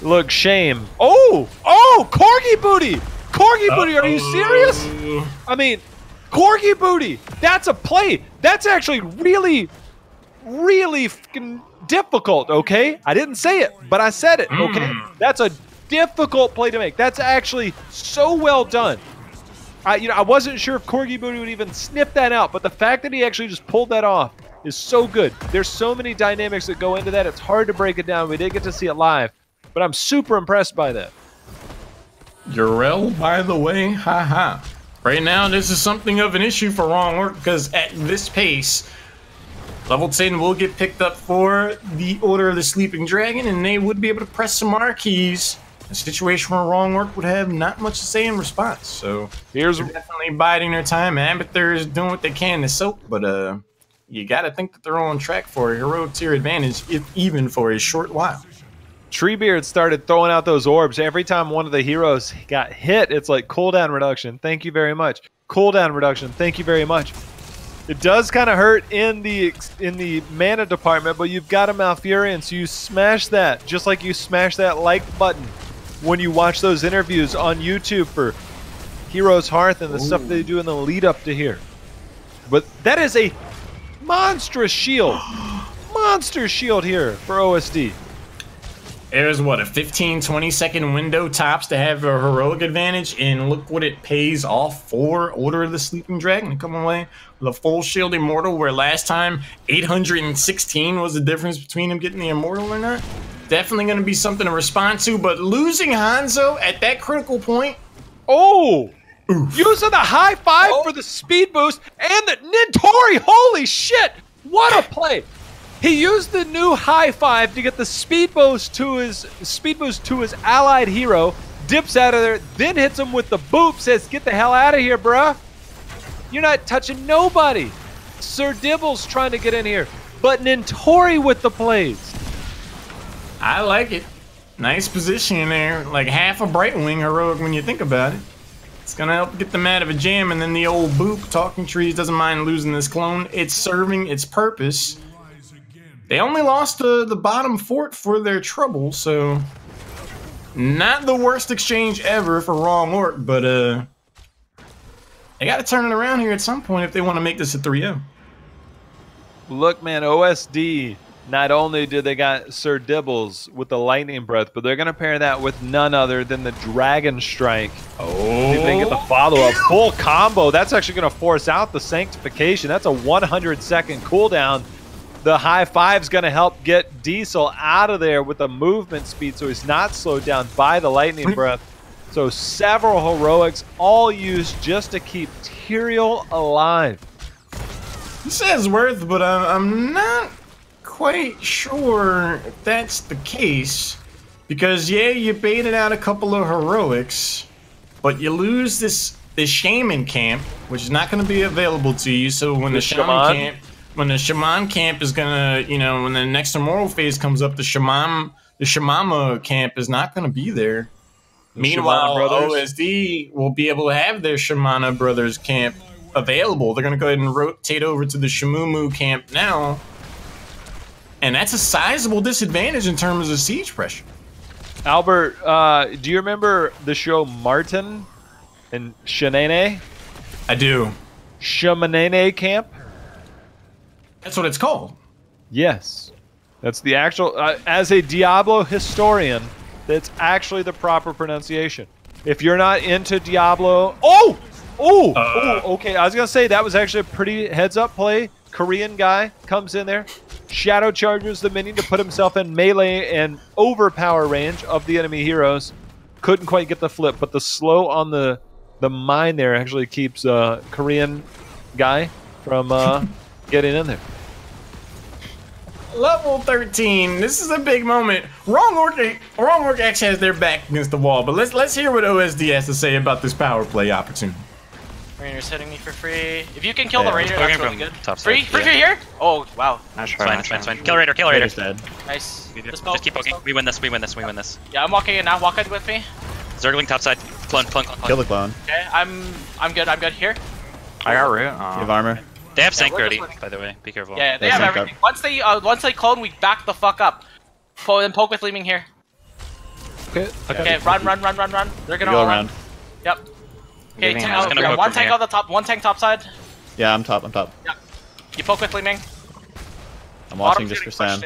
Look, shame. Oh, Corgi Booty! Corgi Booty, are you serious? I mean, Corgi Booty, that's a play. That's actually really, really fucking difficult, okay? I didn't say it, but I said it, okay? That's a difficult play to make. That's actually so well done. I wasn't sure if Corgi Booty would even sniff that out, but the fact that he actually just pulled that off is so good. There's so many dynamics that go into that. It's hard to break it down. We did get to see it live, but I'm super impressed by that. Urel, by the way, haha. Right now, this is something of an issue for Wrong Orc because at this pace, Level 10 will get picked up for the Order of the Sleeping Dragon, and they would be able to press some marquees. A situation where Wrong Orc would have not much to say in response. So they're definitely biding their time. Abathur is doing what they can to soak, but you gotta think that they're on track for a heroic tier advantage, if even for a short while. Treebeard started throwing out those orbs. Every time one of the heroes got hit, it's like cooldown reduction. Thank you very much. Cooldown reduction. Thank you very much. It does kind of hurt in the mana department, but you've got a Malfurion, so you smash that, just like you smash that like button when you watch those interviews on YouTube for Heroes Hearth and the stuff they do in the lead up to here. But that is a Monstrous shield. Monster shield here for OSD. There's what, a 15-20 second window tops to have a heroic advantage, and look what it pays off for. Order of the Sleeping Dragon to come away with a full shield immortal, where last time 816 was the difference between him getting the immortal or not. Definitely going to be something to respond to, but losing Hanzo at that critical point. Oh! Oof. Using the high five for the speed boost and the Nintori. Holy shit! What a play! He used the new high five to get the speed boost to his allied hero, dips out of there, then hits him with the boop, says, "Get the hell out of here, bruh. You're not touching nobody." Sir Dibble's trying to get in here, but Nintori with the plays. I like it. Nice position there, like half a Brightwing heroic when you think about it. It's gonna help get them out of a jam, and then the old boop, Talking Trees, doesn't mind losing this clone. It's serving its purpose. They only lost the bottom fort for their trouble, so not the worst exchange ever for Wrong Orc, but they gotta turn it around here at some point if they want to make this a 3-0. Look, man, OSD, not only did they got Sir Dibbles with the Lightning Breath, but they're going to pair that with none other than the Dragon Strike. Oh. See if they can get the follow-up. Full combo. That's actually going to force out the Sanctification. That's a 100-second cooldown. The high five's going to help get Diesel out of there with the movement speed, so he's not slowed down by the Lightning Breath. So several heroics, all used just to keep Tyrael alive. He says worth, but I'm not quite sure if that's the case, because yeah, you baited out a couple of heroics, but you lose this shaman camp, which is not going to be available to you. So when the shaman camp is gonna, you know, when the next immortal phase comes up, the Shamama camp is not going to be there. Meanwhile, OSD will be able to have their Shamana Brothers camp available. They're going to go ahead and rotate over to the Shamumu camp now. And that's a sizable disadvantage in terms of siege pressure. Albert, do you remember the show Martin and Shanane? I do. Shamanene camp? That's what it's called. Yes. That's the actual, as a Diablo historian, that's actually the proper pronunciation. If you're not into Diablo... okay, I was going to say that was actually a pretty heads-up play. Korean guy comes in there, shadow charges the minion to put himself in melee and overpower range of the enemy heroes. Couldn't quite get the flip, but the slow on the mine there actually keeps Korean guy from getting in there. Level 13. This is a big moment. Wrong Orc actually has their back against the wall, but let's hear what OSD has to say about this power play opportunity. Rainer's hitting me for free. If you can kill the Rainer, that's really good. Free here? Oh, wow. Nice try, nice fine. Kill Raider, kill Raider. Dead. Nice. Just keep poking. We win this. Yeah, I'm walking in now. Walk in with me. Zergling topside. Clone. Kill the clone. Okay, I'm good here. I got root. You have armor. They have sync already, by the way. Be careful. Yeah, they have everything. Once they clone, we back the fuck up. And poke with Leeming here. Okay, run. They're gonna go around. Yep. Okay, one tank on the top, one tank top side. Yeah, I'm top. Yep. You poke with Leeming. I'm watching just for Sam.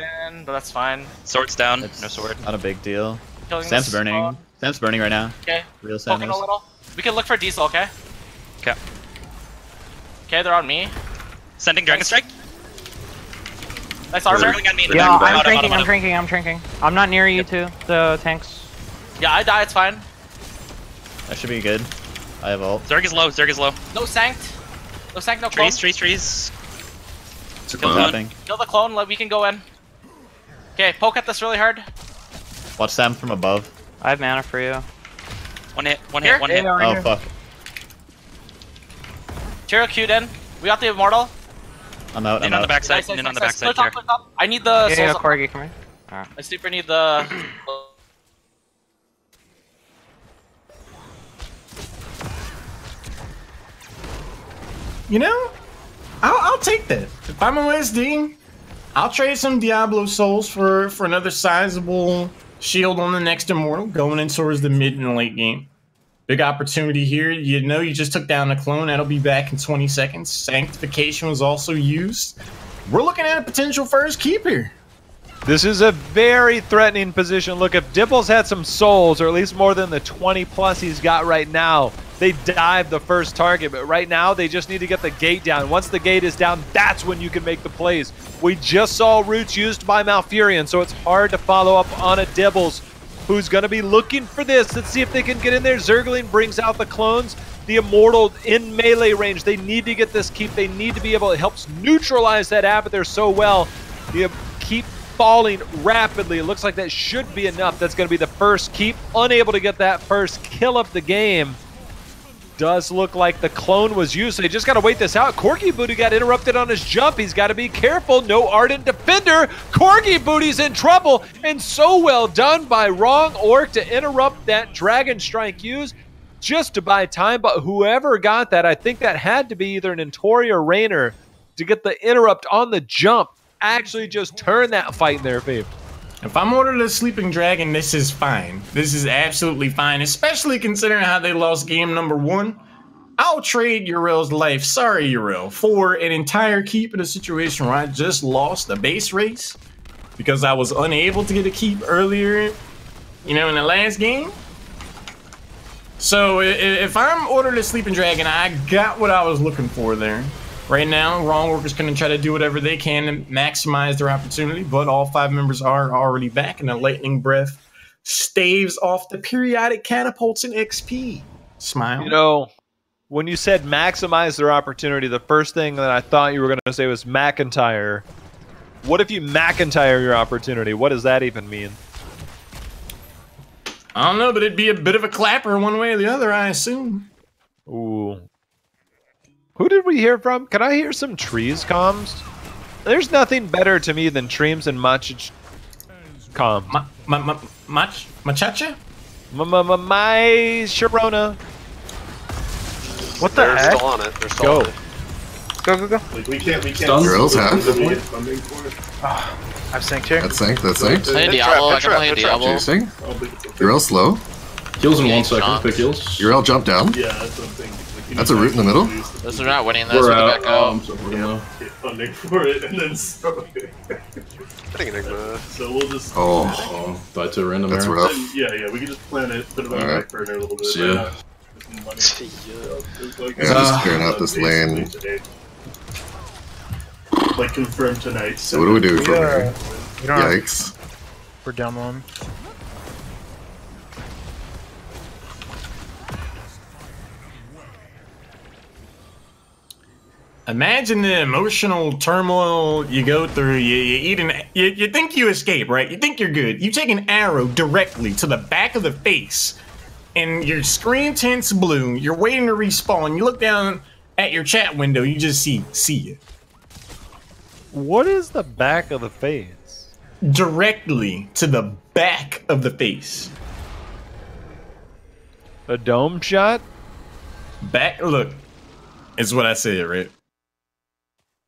But that's fine. Sword's down. No sword. Not a big deal. Killing Sam's burning. Sam's burning right now. Okay. Real Sam Poking is. a little. We can look for Diesel, okay? Okay. Okay, they're on me. Sending Dragon Strike. Nice armor. On me. Yeah, I'm shrinking. I'm not near you two, the tanks. Yeah, I die, it's fine. That should be good. I have ult. Zerg is low. No sanct. No clone. Trees. Kill the clone, we can go in. Okay, poke at this really hard. Watch Sam from above. I have mana for you. One hit. Oh, fuck. Tyrael queued in. We got the immortal. I'm out. On the backside. On the backside. Top. I need the souls. Yeah, Corgi, come here. I super need the. You know, I'll take that. If I'm OSD, I'll trade some Diablo souls for another sizable shield on the next immortal going in towards the mid and late game. Big opportunity here. You know you just took down a clone. That'll be back in 20 seconds. Sanctification was also used. We're looking at a potential first keep here. This is a very threatening position. Look, if Dibbles had some souls, or at least more than the 20 plus he's got right now, they dive the first target. But right now, they just need to get the gate down. Once the gate is down, that's when you can make the plays. We just saw roots used by Malfurion, so it's hard to follow up on a Dibbles who's going to be looking for this. Let's see if they can get in there. Zergling brings out the clones. The Immortal in melee range. They need to get this keep. They need to be able, it helps neutralize that Abathur so well. The keep falling rapidly. It looks like that should be enough. That's going to be the first keep. Unable to get that first kill of the game. Does look like the clone was used, so they just got to wait this out. Corgi Booty got interrupted on his jump. He's got to be careful. No Ardent Defender. Corgi Booty's in trouble, and so well done by Wrong Orc to interrupt that Dragon Strike use just to buy time. But whoever got that, I think that had to be either an Entori or Raynor to get the interrupt on the jump. Actually just turn that fight in their favor. If I'm ordered a Sleeping Dragon, this is fine. This is absolutely fine, especially considering how they lost game number 1. I'll trade Yrel's life, sorry Yrel, for an entire keep in a situation where I just lost a base race because I was unable to get a keep earlier, you know, in the last game. So if I'm ordered a Sleeping Dragon, I got what I was looking for there. Right now, Wrong Orc is going to try to do whatever they can to maximize their opportunity, but all 5 members are already back, and the Lightning Breath staves off the periodic catapults and XP. Smile. You know, when you said maximize their opportunity, the first thing that I thought you were going to say was McIntyre. What if you McIntyre your opportunity? What does that even mean? I don't know, but it'd be a bit of a clapper one way or the other, I assume. Ooh. Who did we hear from? Can I hear some trees comms? There's nothing better to me than Treems and Mach comm. Machacha? My Sharona. What the heck? They're still on it. They're still on it. Go. Like, we can't. Girls have. I've synced here. That's synced. Hey, Diablo. I can play Diablo. Chasing. Yrel slow. Heals in 1 second. Quick heals. Yrel jump down. Yeah, that's what I'm thinking. That's a root in the middle. This is not winning this. We're Back out. out. So we're gonna... Funding for it, and then so. So we'll just. Oh, died to a random that's arrow. rough. Yeah, we can just plan it, put it on the back burner a little bit. See ya. Yeah, just clearing out this lane. Like confirmed tonight. So what do we do from here? Yikes. We're down one. Imagine the emotional turmoil you go through. You think you escape, right? You think you're good. You take an arrow directly to the back of the face, and your screen tints blue. You're waiting to respawn. You look down at your chat window. You just see it. What is the back of the face? Directly to the back of the face. A dome shot? Back. Look, it's what I said, right?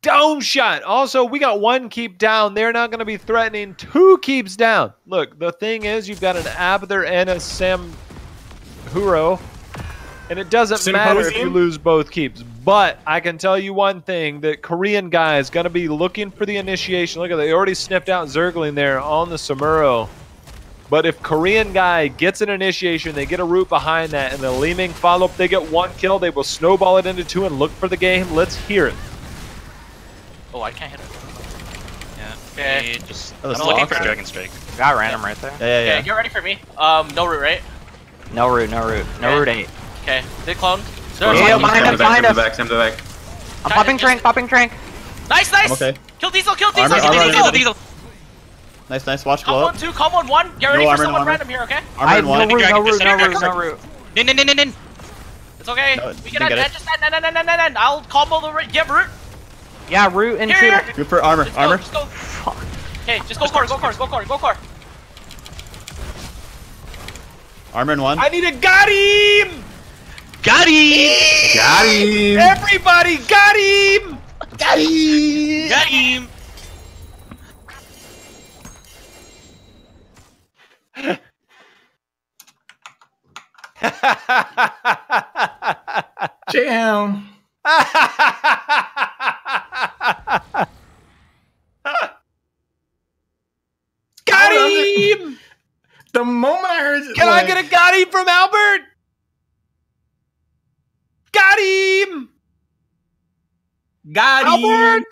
Dome shot. Also, we got 1 keep down. They're not going to be threatening 2 keeps down. Look, the thing is, you've got an Abathur and a Samhuro, and it doesn't matter if you lose both keeps. But I can tell you one thing, that Korean guy is going to be looking for the initiation. Look at that. They already sniffed out Zergling there on the Samuro. But if Korean guy gets an initiation, they get a root behind that, and the Leeming follow up, they get 1 kill, they will snowball it into 2 and look for the game. Let's hear it. Oh, I can't hit it. Yeah. Okay. I'm looking for Dragon Strike. Got random right there. Yeah. Okay, get ready for me. No root, right? No root. No root 8. Okay, they clone. Behind us. Back. I'm popping trank. Nice. Okay. Kill Diesel. Armor. Diesel. Nice. Watch Come blow on, 2. Come on, 1. Get ready for someone random here, okay? Armor in 1. No root. Nin. It's okay. No, We can just I'll combo the root. Get root. Yeah, root and Here. shield. Good for armor. Just go. Okay, just go core. Armor in 1. I need a got him! Got him! Everybody got him! Got him! Jhow. Got him! The moment I heard, can I get a got him from Albert? Got him! Got Albert!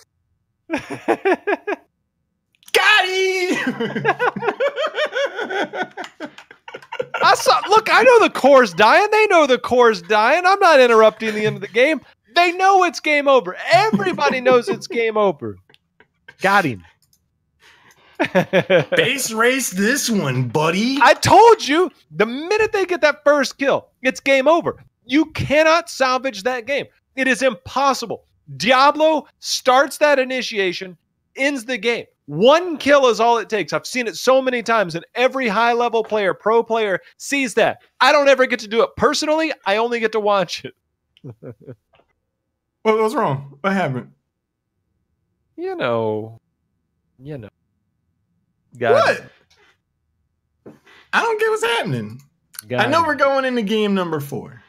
Got him! Look, I know the core's dying. They know the core's dying. I'm not interrupting the end of the game. They know it's game over. Everybody knows it's game over. Got him. Base race this one, buddy. I told you, the minute they get that first kill, it's game over. You cannot salvage that game. It is impossible. Diablo starts that initiation, ends the game. One kill is all it takes. I've seen it so many times, and every high-level player, pro player, sees that. I don't ever get to do it personally. I only get to watch it. What was wrong? What happened? You know. What? I don't get what's happening. I know we're going into game number 4.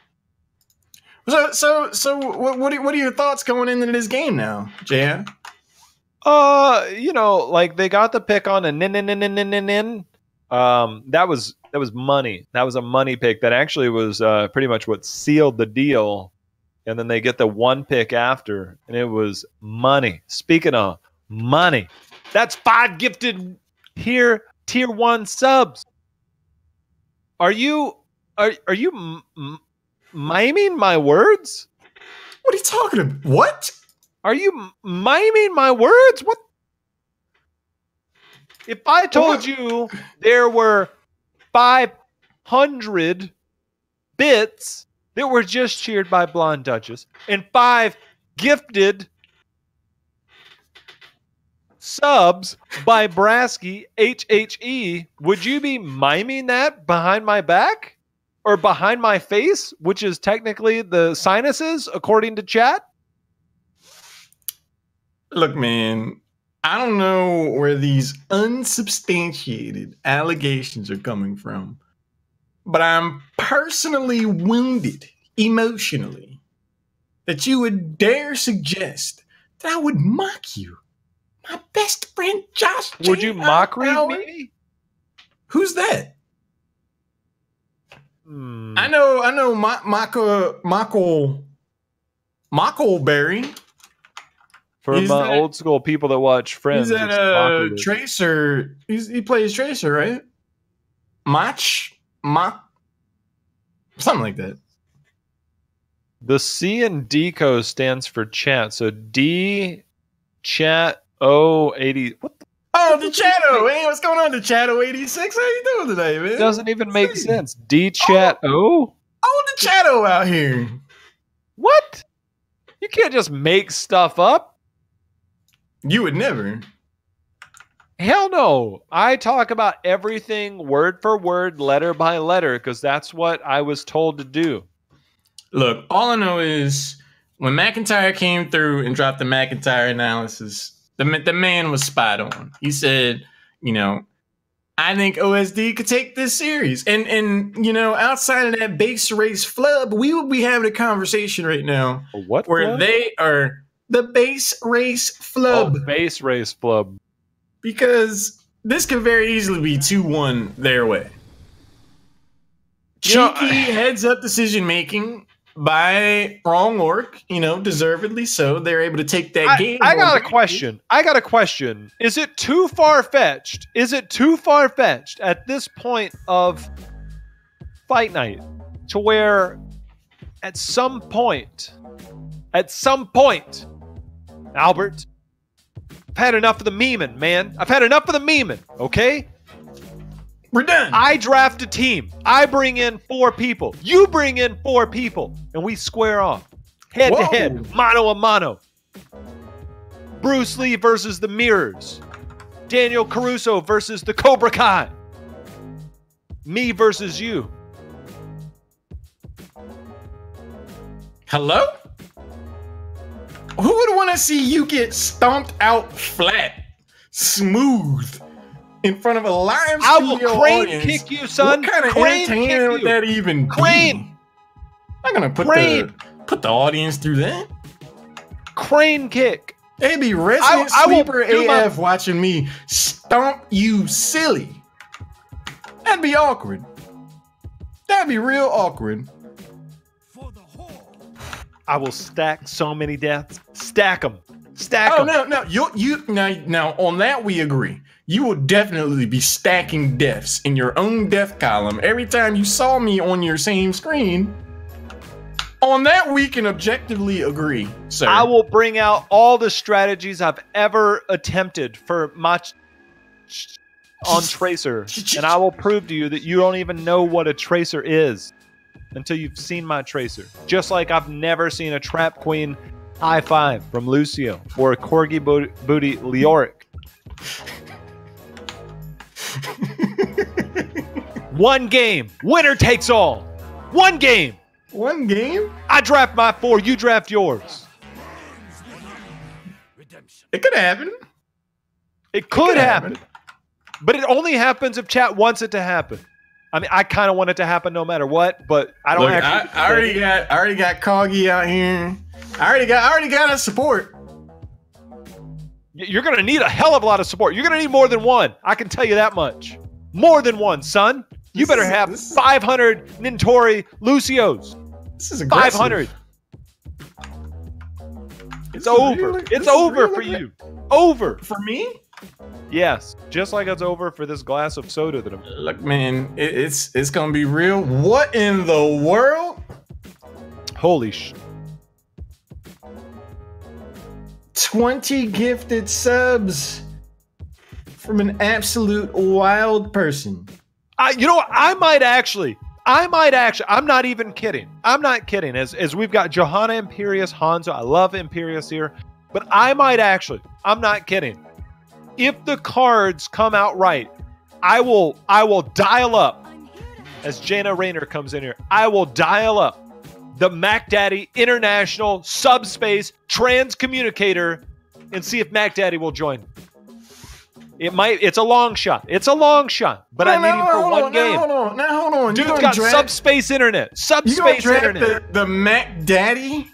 So what are your thoughts going into this game now, Jhow? Like they got the pick on a nin. That was money. That was a money pick that actually was pretty much what sealed the deal. And then they get the one pick after, and it was money. Speaking of money, that's 5 gifted tier 1 subs. Are you miming my words? What are you talking about? What? Are you miming my words? What? If I told you there were 500 bits that were just cheered by Blonde Duchess and 5 gifted subs by Brasky HHE, would you be miming that behind my back? Or behind my face, which is technically the sinuses, according to chat? Look, man, I don't know where these unsubstantiated allegations are coming from, but I'm personally wounded emotionally that you would dare suggest that I would mock you. My best friend Josh. Would you mockery me? Who's that? I know Mockleberry. From old school people that watch Friends. He's at Tracer. He plays Tracer, right? Something like that. The C and D code stands for chat. So D chat O80. What the? Oh, the Chatto. Hey, what's going on, the Chatto 86? How you doing today, man? Doesn't even make sense. D chat O? Oh, the Chatto out here. What? You can't just make stuff up. You would never. Hell no. I talk about everything word for word, letter by letter, because that's what I was told to do. Look, all I know is when McIntyre came through and dropped the McIntyre analysis, the man was spot on. He said, I think OSD could take this series. And outside of that base race flub, we would be having a conversation right now. What where flub? They are the base race flub. Oh, base race flub. Because this could very easily be 2-1 their way. Cheeky heads-up decision-making by Wrong Orc, deservedly so. They're able to take that game. I got a question. Is it too far-fetched? At this point of Fight Night to where at some point, Albert, I've had enough of the memeing, man. Okay? We're done. I draft a team. I bring in 4 people. You bring in 4 people. And we square off. Head to head. Mano a mano. Bruce Lee versus the Mirrors. Daniel Caruso versus the Cobra Kai. Me versus you. Hello? Who would want to see you get stomped out flat, smooth, in front of a live studio I will crane audience? kick you, son. What kind of crane entertainment would that even be? Crane. I'm gonna put put the audience through that. Crane kick. They'd be resident sleeper AF watching me stomp you silly. That'd be awkward. That'd be real awkward. I will stack so many deaths. Stack them. Stack them. Oh no, now on that we agree. You will definitely be stacking deaths in your own death column every time you saw me on your same screen. On that we can objectively agree, sir. I will bring out all the strategies I've ever attempted for my on Tracer, and I will prove to you that you don't even know what a Tracer is until you've seen my Tracer. Just like I've never seen a Trap Queen high five from Lucio or a Corgi booty Leoric. One game, winner takes all. One game. One game? I draft my 4, you draft yours. It could happen. It could happen. But it only happens if chat wants it to happen. I mean, I kind of want it to happen no matter what, but I don't actually. I already got Corgi out here. I already got a support. You're gonna need a hell of a lot of support. You're gonna need more than one. I can tell you that much. More than one, son. You better have 500 Nintori Lucios. This is aggressive. 500. It's over. It's over for you. Over. For me? Yes. Just like it's over for this glass of soda that I'm... Look, man, it's gonna be real. What in the world? Holy sh... 20 gifted subs from an absolute wild person. You know what? I might actually, I'm not even kidding. I'm not kidding. As we've got Johanna Imperius, Hanzo, I love Imperius here, but I might actually, I'm not kidding. If the cards come out right, I will dial up, as Jaina Rayner comes in here, I will dial up the Mac Daddy International Subspace Trans Communicator and see if Mac Daddy will join. It's a long shot. It's a long shot, but I need him for one game. Hold on. Dude's got subspace internet. Subspace internet. The Mac Daddy?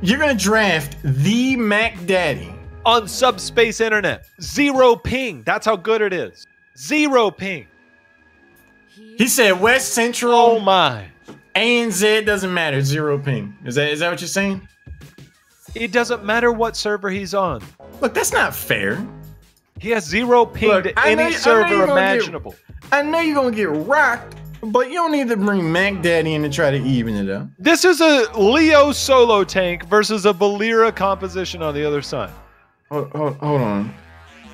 You're going to draft the Mac Daddy on subspace internet. 0 ping. That's how good it is. 0 ping. He said West Central. Oh my. ANZ doesn't matter. 0 ping. Is that what you're saying? It doesn't matter what server he's on. Look, that's not fair. He has 0 ping to any server imaginable. I know you're going to get rocked, but you don't need to bring Mac Daddy in to try to even it up. This is a Leo solo tank versus a Valera composition on the other side. Hold on.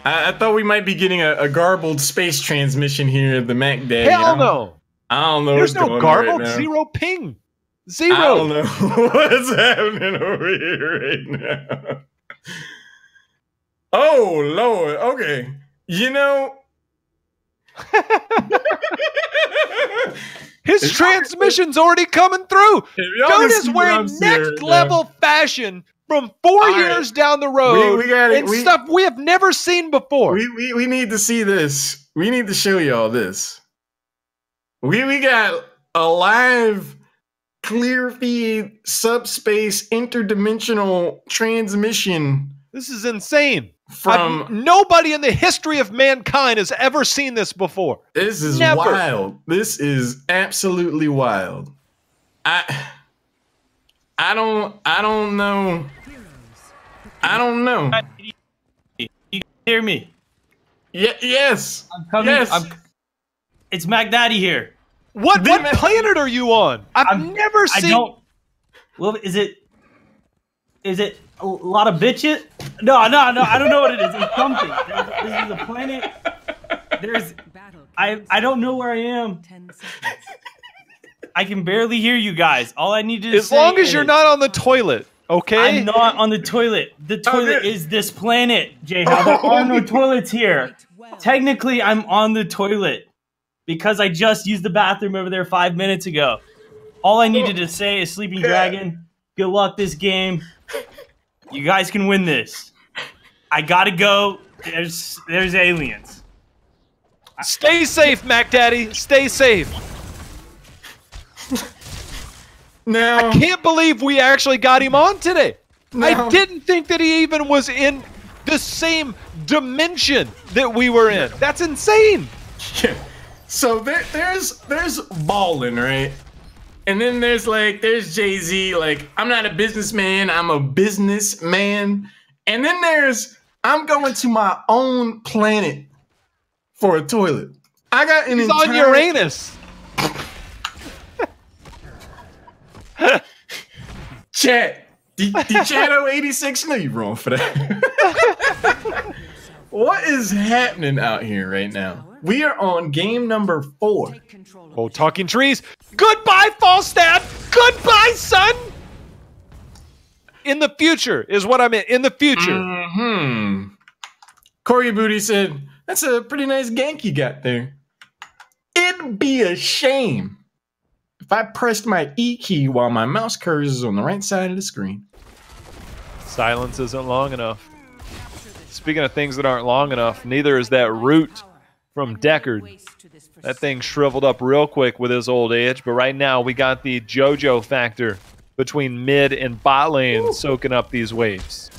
I thought we might be getting a garbled space transmission here of the Mac Daddy. Hell no. I don't know. There's no garbled. Right 0 ping. 0. I don't know what's happening over here right now. Oh, Lord. Okay. You know. His transmission's already coming through. Dude is wearing next level fashion from 4 years down the road and stuff we have never seen before. We need to see this. We need to show y'all this. We got a live clear feed subspace interdimensional transmission. This is insane. Nobody in the history of mankind has ever seen this before. This is wild. This is absolutely wild. I don't know. I don't know. You hear me? Yes. I'm coming. Yes. It's Mac Daddy here. What planet are you on? I've never seen. Well, is it a lot of bitches? No. I don't know what it is. It's something. This is a planet. I don't know where I am. I can barely hear you guys. All I need to say as long as you're not on the toilet, okay? I'm not on the toilet. The toilet is this planet, Jhow. There are no toilets here. Technically, I'm on the toilet because I just used the bathroom over there 5 minutes ago. All I needed to say is Sleeping Dragon, good luck this game. You guys can win this. I gotta go. There's aliens. Stay safe, Mac Daddy. Stay safe. Now, I can't believe we actually got him on today. No. I didn't think that he even was in the same dimension that we were in. That's insane. Yeah. So there's ballin', right? And then there's Jay-Z, like, I'm not a businessman, I'm a businessman. And then there's, I'm going to my own planet for a toilet. I got an entire... on Uranus. Chat. The Jhow 86, no, you're wrong for that. What is happening out here right now? We are on game number 4. Oh, talking trees. Goodbye, Falstad. Goodbye, son. In the future is what I meant. In the future. Corey Booty said, that's a pretty nice gank you got there. It'd be a shame if I pressed my E key while my mouse cursor is on the right side of the screen. Silence isn't long enough. Speaking of things that aren't long enough, neither is that root from Deckard. That thing shriveled up real quick with his old age, but right now we got the JoJo factor between mid and bot lane soaking up these waves.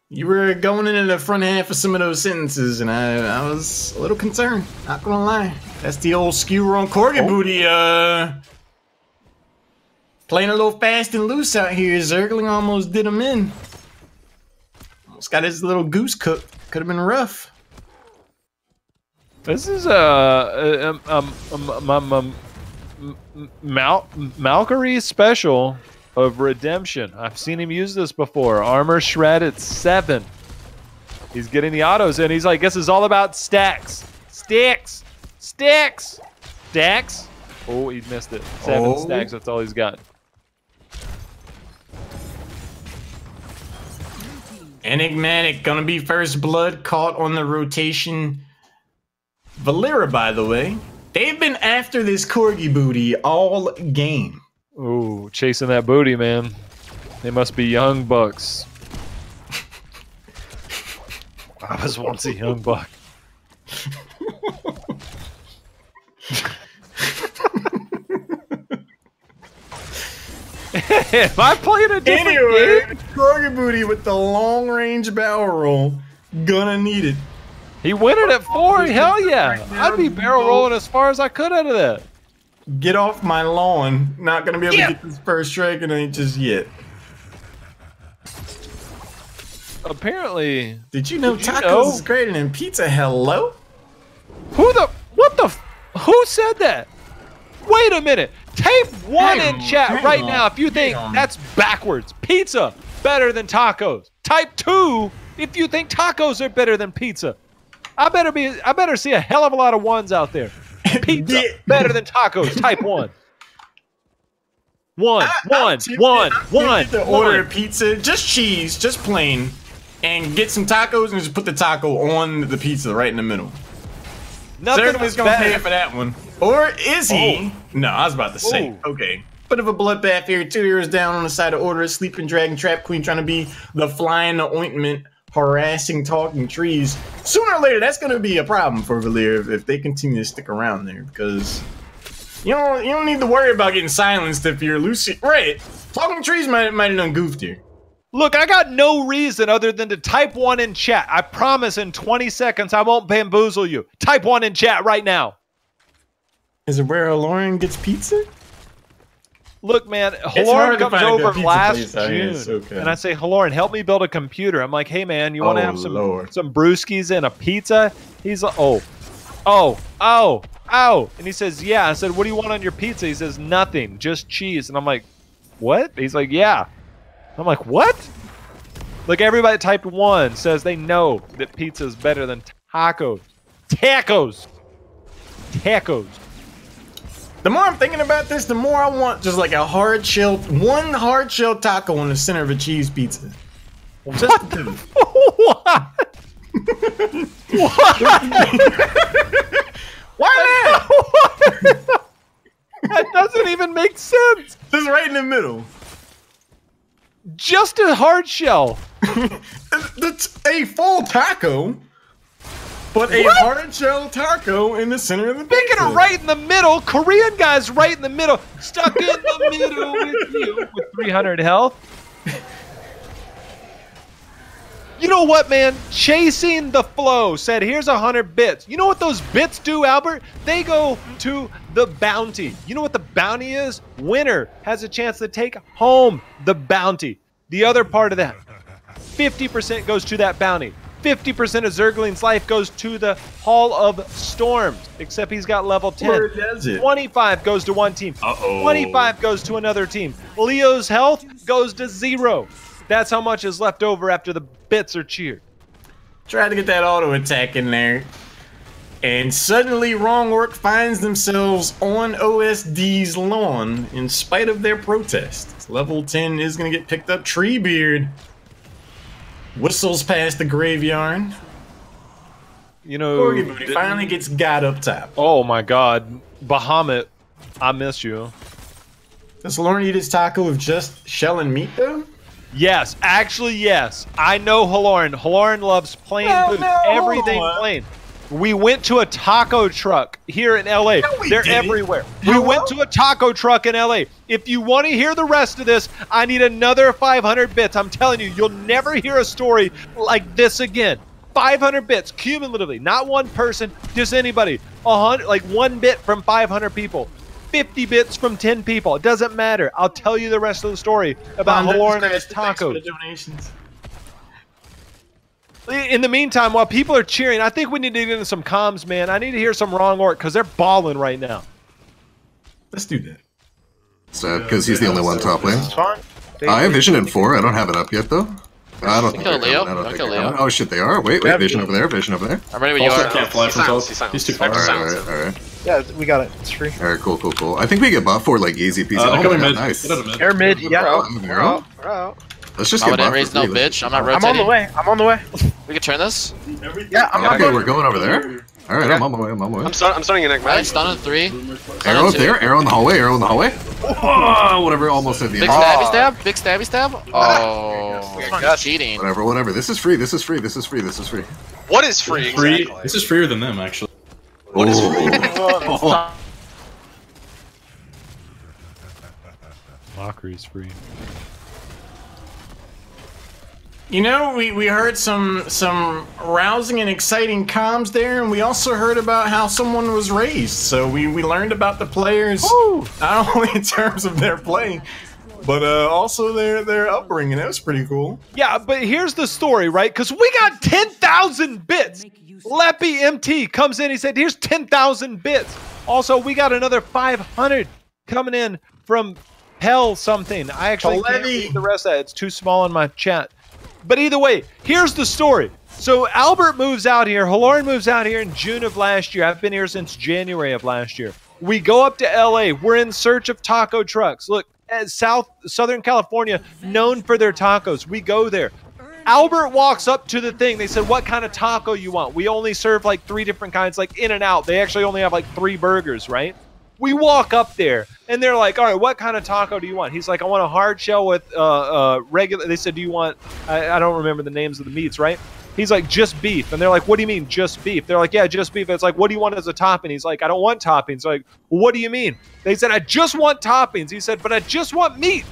You were going into the front half of some of those sentences, and I was a little concerned. Not gonna lie. That's the old skewer on Corgi Booty, playing a little fast and loose out here. Zergling almost did him in. Almost got his little goose cooked. Could have been rough. This is Malkery special of Redemption. I've seen him use this before. Armor shred at 7. He's getting the autos in. He's like, this is all about stacks. Stacks. Stacks. Stacks. Oh, he missed it. 7 stacks. That's all he's got. Enigmatic gonna be first blood caught on the rotation. Valera, by the way, they've been after this Corgi Booty all game. Ooh, chasing that booty, man. They must be young bucks. I was once a young buck. Am I playing a different game? Corgi Booty with the long range barrel roll. Gonna need it. He went it at 4. Hell yeah. I'd be barrel rolling as far as I could out of that. Get off my lawn. Not gonna be able to get this first Dragon Age just yet. Apparently. Did you know tacos is greater than pizza? Hello? Who said that? Wait a minute. Type 1 in chat right now if you think that's backwards. Pizza better than tacos. Type 2 if you think tacos are better than pizza. I better see a hell of a lot of ones out there. Pizza better than tacos. Type 1. One. Order a pizza, just cheese, just plain, and get some tacos and just put the taco on the pizza right in the middle. Everybody's gonna pay for that one. Or is he? No, I was about to say. Okay. Bit of a bloodbath here. 2 heroes down on the side of order. Sleeping Dragon, Trap Queen trying to be the fly in the ointment, harassing talking trees. Sooner or later, that's going to be a problem for Valir if they continue to stick around there, because you don't need to worry about getting silenced if you're Lucy. Right. Talking trees might have done goofed here. Look, I got no reason other than to type 1 in chat. I promise in 20 seconds I won't bamboozle you. Type 1 in chat right now. Is it where Halorin gets pizza? Look, man, Halorin comes over last June, and I say, Halorin, help me build a computer. I'm like, hey, man, you want to have some brewskis and a pizza? He's like, oh. And he says, yeah. I said, what do you want on your pizza? He says, nothing, just cheese. And I'm like, what? He's like, yeah. I'm like, what? Like, everybody that typed 1 says they know that pizza is better than tacos. Tacos. The more I'm thinking about this, the more I want just like a one hard shell taco in the center of a cheese pizza. Just what? Why not? That doesn't even make sense. Just right in the middle. Just a hard shell. That's a full taco. but a hard shell taco in the center of the Picking it right in the middle. Korean guy's right in the middle. Stuck in the middle with you with 300 health. You know what, man? Chasing the flow said, here's 100 bits. You know what those bits do, Albert? They go to the bounty. You know what the bounty is? Winner has a chance to take home the bounty. The other part of that, 50% goes to that bounty. 50% of Zergling's life goes to the Hall of Storms, except he's got level 10. Where does it? 25 goes to one team. 25 goes to another team. Leo's health goes to 0. That's how much is left over after the bits are cheered. Try to get that auto attack in there. And suddenly Wrong Orc finds themselves on OSD's lawn in spite of their protest. Level 10 is going to get picked up. Treebeard whistles past the graveyard. You know, he finally gets got up top. Oh my god. Bahamut, I miss you. Does Halorin eat his taco with just shell and meat though? Yes, actually yes. I know Halorin. Halorin loves plain food. Everything plain. We went to a taco truck here in LA. They're everywhere. We went to a taco truck in LA. If you want to hear the rest of this, I need another 500 bits. I'm telling you, you'll never hear a story like this again. 500 bits cumulatively, not one person, just anybody. 100, like 1 bit from 500 people. 50 bits from 10 people. It doesn't matter. I'll tell you the rest of the story about Halorin and his tacos. In the meantime, while people are cheering, I think we need to get into some comms, man. I need to hear some Wrong Orc because they're balling right now. Let's do that. Sad because he's the only one top lane. I have Vision in 4. I don't have it up yet though. I don't think they're coming. Oh shit, they are. Wait, Vision over there. Vision over there. I'm ready when you are. Can't fly from top. He's too far. Alright. Yeah, we got it. It's free. Alright, cool. I think we get buff for like easy peasy. They're coming mid. Nice. Air mid, yeah. Let's just get buff. Raise no bitch. I'm not rotating. I'm on the way. We can turn this. Yeah, I'm on the way. We're going over there. Alright, I'm on my way. I'm starting an Alright, stun on 3. Arrow up there. Arrow in the hallway. Oh, whatever. Almost at the end. Big stabby stab. Oh, cheating. Whatever. This is free. What is free? Exactly? This is freer than them, actually. What is free? Mockery's free. You know, we heard some rousing and exciting comms there, and we also heard about how someone was raised. So we learned about the players, not only in terms of their play, but also their upbringing. That was pretty cool. Yeah, but here's the story, right? Because we got 10,000 bits. Leppy MT comes in. He said, here's 10,000 bits. Also, we got another 500 coming in from Hell something. I actually can't read the rest of that. It's too small in my chat. But either way, here's the story. So Albert moves out here. Halorin moves out here in June of last year. I've been here since January of last year. We go up to LA. We're in search of taco trucks. Look, Southern California, known for their tacos. We go there. Albert walks up to the thing. They said, what kind of taco you want? We only serve like 3 different kinds, like In and Out. They actually only have like 3 burgers, right? We walk up there, and they're like, all right, what kind of taco do you want? He's like, I want a hard shell with regular. They said, do you want, I don't remember the names of the meats, right? He's like, just beef. And they're like, what do you mean, just beef? They're like, yeah, just beef. It's like, what do you want as a topping? He's like, I don't want toppings. They're like, well, what do you mean? They said, I just want toppings. He said, but I just want meat.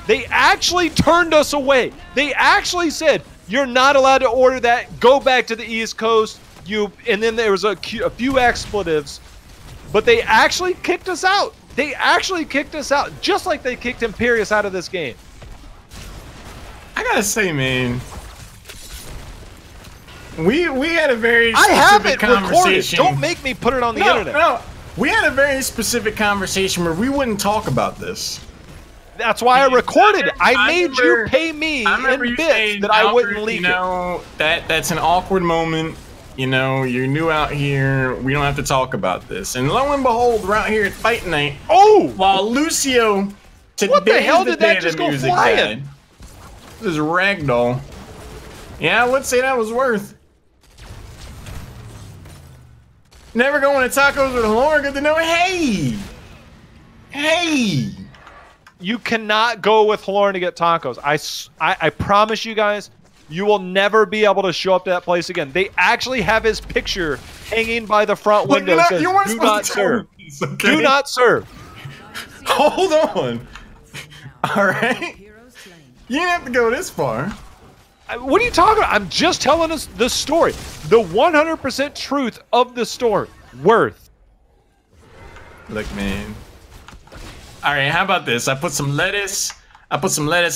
They actually turned us away. They actually said, you're not allowed to order that. Go back to the East Coast. And then there was a few expletives. But they actually kicked us out. They actually kicked us out, just like they kicked Imperius out of this game. I gotta say, man, we had a very specific conversation. Don't make me put it on the internet. No, we had a very specific conversation where we wouldn't talk about this. That's why I recorded it. I made you pay me in bits that I wouldn't leak it. You know, that's an awkward moment. You know, you're new out here. We don't have to talk about this. And lo and behold, we're out here at Fight Night. Oh! While Lucio, what the hell did that just go flying? This is Ragdoll. Yeah, I would say that was worth. Never going to tacos with Halorin. Good to know. Hey! You cannot go with Halorin to get tacos. I promise you guys, you will never be able to show up to that place again. They actually have his picture hanging by the front window. It says, do not serve. Okay? Do not serve. Hold on. All right. You didn't have to go this far. What are you talking about? I'm just telling us the story. The 100% truth of the story. Worth. Look, man. All right, how about this? I put some lettuce and a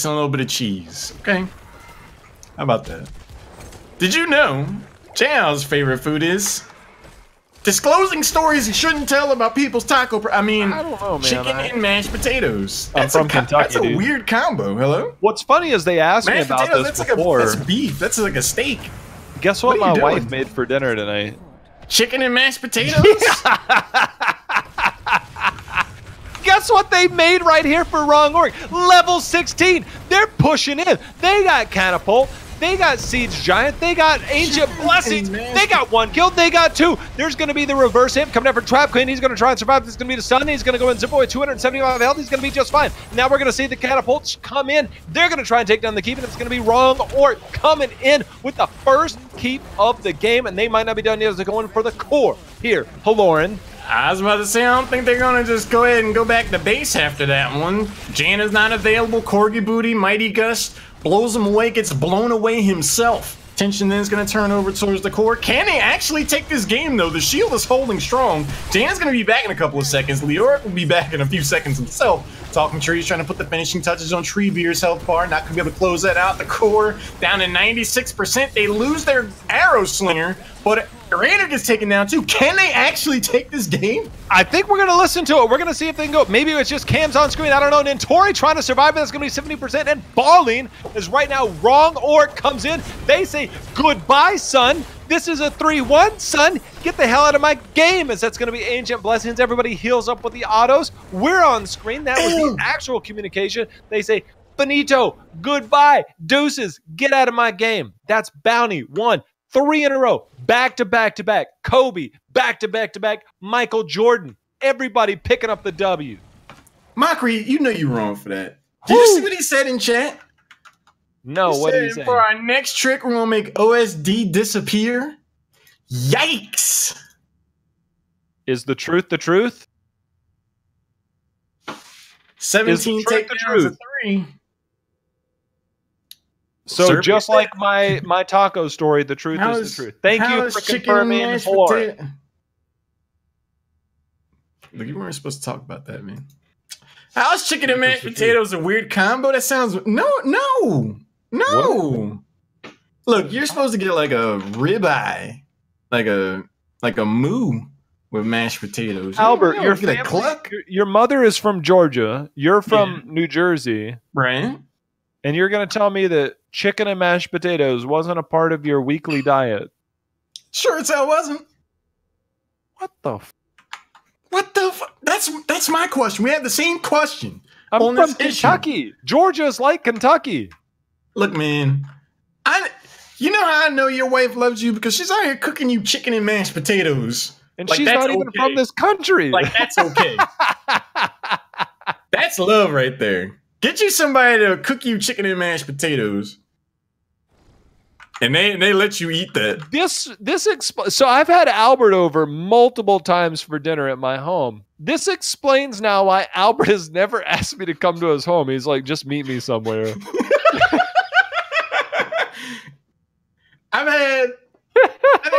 little bit of cheese. Okay. How about that? Did you know Jhow's favorite food is disclosing stories you shouldn't tell about people's taco? I don't know, man. Chicken and mashed potatoes. I'm from Kentucky, That's a weird combo. Hello? What's funny is they asked me about this before. That's beef. That's like a steak. Guess what my wife made for dinner tonight? Chicken and mashed potatoes? Guess what they made right here for Wrong Orc? Level 16. They're pushing in. They got Catapult. They got Siege Giant. They got Ancient Blessings. They got 1 kill. They got 2. There's going to be the reverse hit coming up for Trap Queen. He's going to try and survive. This is going to be the stun. He's going to go in Zippo with 275 health. He's going to be just fine. Now we're going to see the Catapults come in. They're going to try and take down the keep, and it's going to be Wrong Orc coming in with the first keep of the game, and they might not be done yet as they're going for the core here. Halorin. I was about to say, I don't think they're going to just go ahead and go back to base after that one. Janna's not available. Corgi Booty, Mighty Gust, blows him away, gets blown away himself. Tension then is going to turn over towards the core. Can they actually take this game, though? The shield is holding strong. Janna's going to be back in a couple of seconds. Leoric will be back in a few seconds himself. Talking Tree's trying to put the finishing touches on Treebeard's health bar. Not going to be able to close that out. The core down to 96%. They lose their arrow slinger, but Raider gets taken down too. Can they actually take this game? I think we're going to listen to it. We're going to see if they can go. Maybe it's just cams on screen. I don't know. Nintori trying to survive, but that's going to be 70%. And Balling is right now. Wrong Orc comes in. They say, goodbye, son. This is a 3-1, son. Get the hell out of my game, as that's going to be Ancient Blessings. Everybody heals up with the autos. We're on screen. That was the actual communication. They say, Benito, goodbye. Deuces, get out of my game. That's Bounty 1. 3 in a row, back to back to back. Kobe, back to back to back. Michael Jordan, everybody picking up the W. Mockery, you know you're wrong for that. Did you see what he said in chat? No, what did he say? For our next trick, we're gonna make OSD disappear. Yikes! Is the truth the truth? 17 takedowns to 3. So just like my taco story, the truth is the truth. Thank you for confirming. Look, you weren't supposed to talk about that, man. How's chicken and mashed potatoes a weird combo? That sounds no. Look, you're supposed to get like a ribeye, like a moo with mashed potatoes. Albert, your mother is from Georgia. You're from New Jersey, right? And you're going to tell me that chicken and mashed potatoes wasn't a part of your weekly diet? Sure as hell wasn't. What the? That's my question. We have the same question. I'm from Kentucky. Georgia's like Kentucky. Look, man, you know how I know your wife loves you? Because she's out here cooking you chicken and mashed potatoes. And she's not even from this country. Like, that's okay. That's love right there. Get you somebody to cook you chicken and mashed potatoes, and they let you eat that. So I've had Albert over multiple times for dinner at my home. This explains now why Albert has never asked me to come to his home. He's like, just meet me somewhere. I've had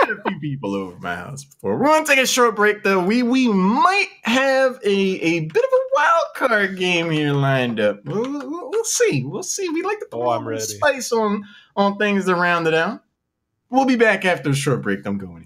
a few people over my house before. We're gonna take a short break though. We might have a bit of a wild card game here lined up. We'll see. We like to put a little spice on things to round it out. We'll be back after a short break. Don't go anywhere.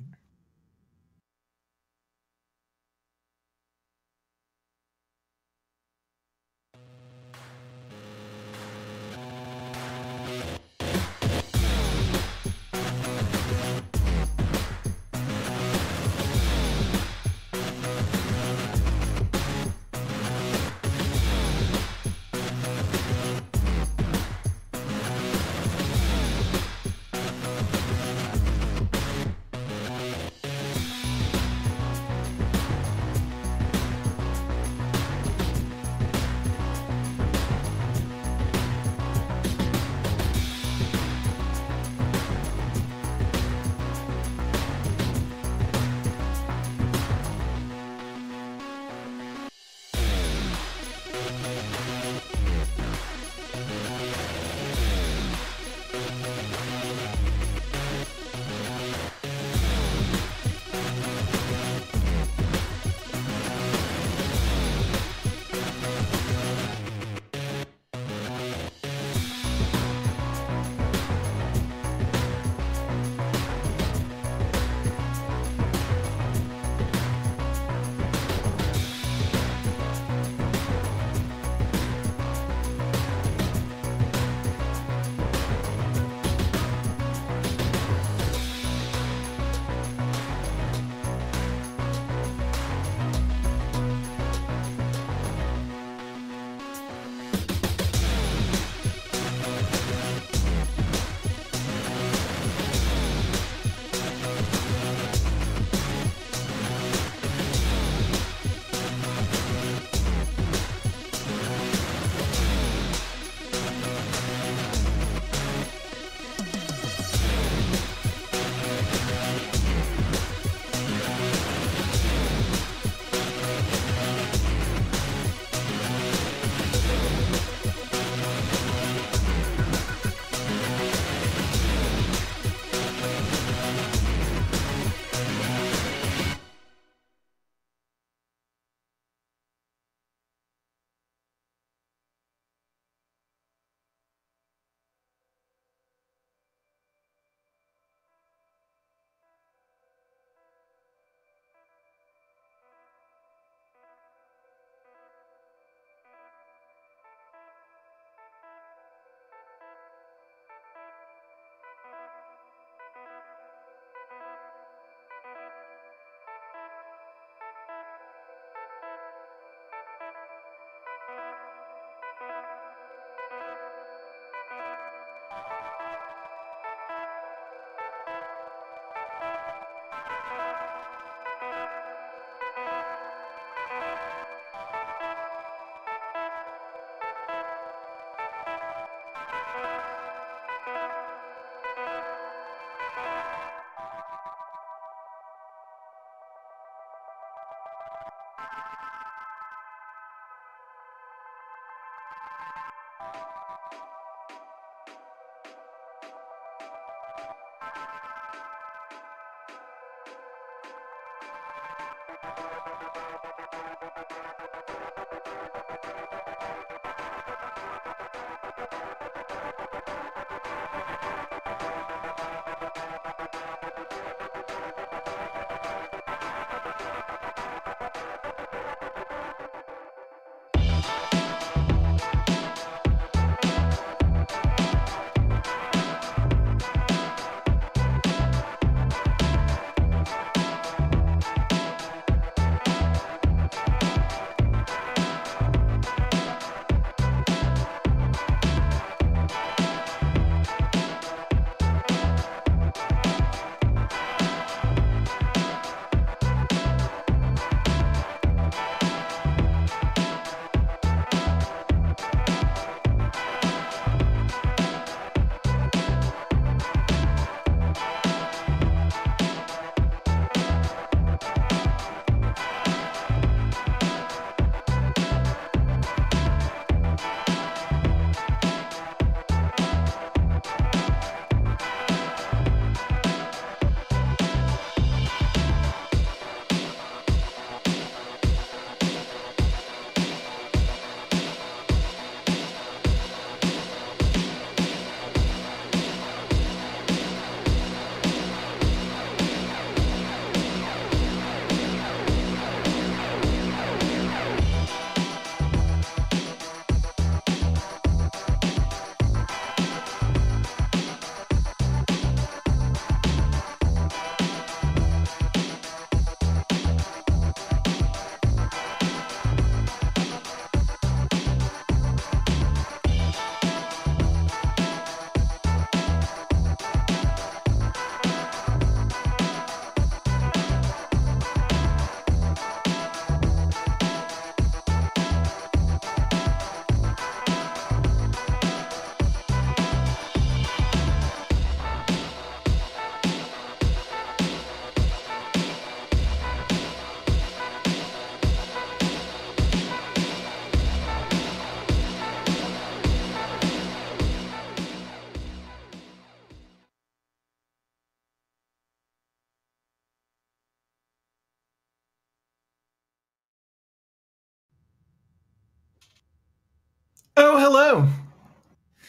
Oh, hello.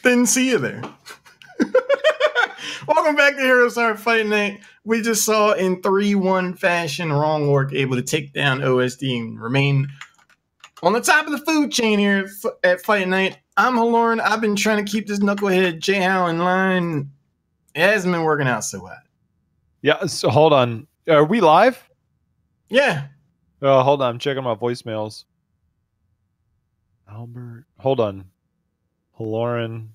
Didn't see you there. Welcome back to HeroesHearth Fight Night. We just saw in 3-1 fashion Wrong Orc able to take down OSD and remain on the top of the food chain here at Fight Night. I'm Halorin. I've been trying to keep this knucklehead Jhow in line. It hasn't been working out so well. Yeah, so hold on. Are we live? Yeah. Hold on. I'm checking my voicemails. Albert. Hold on. Halorin.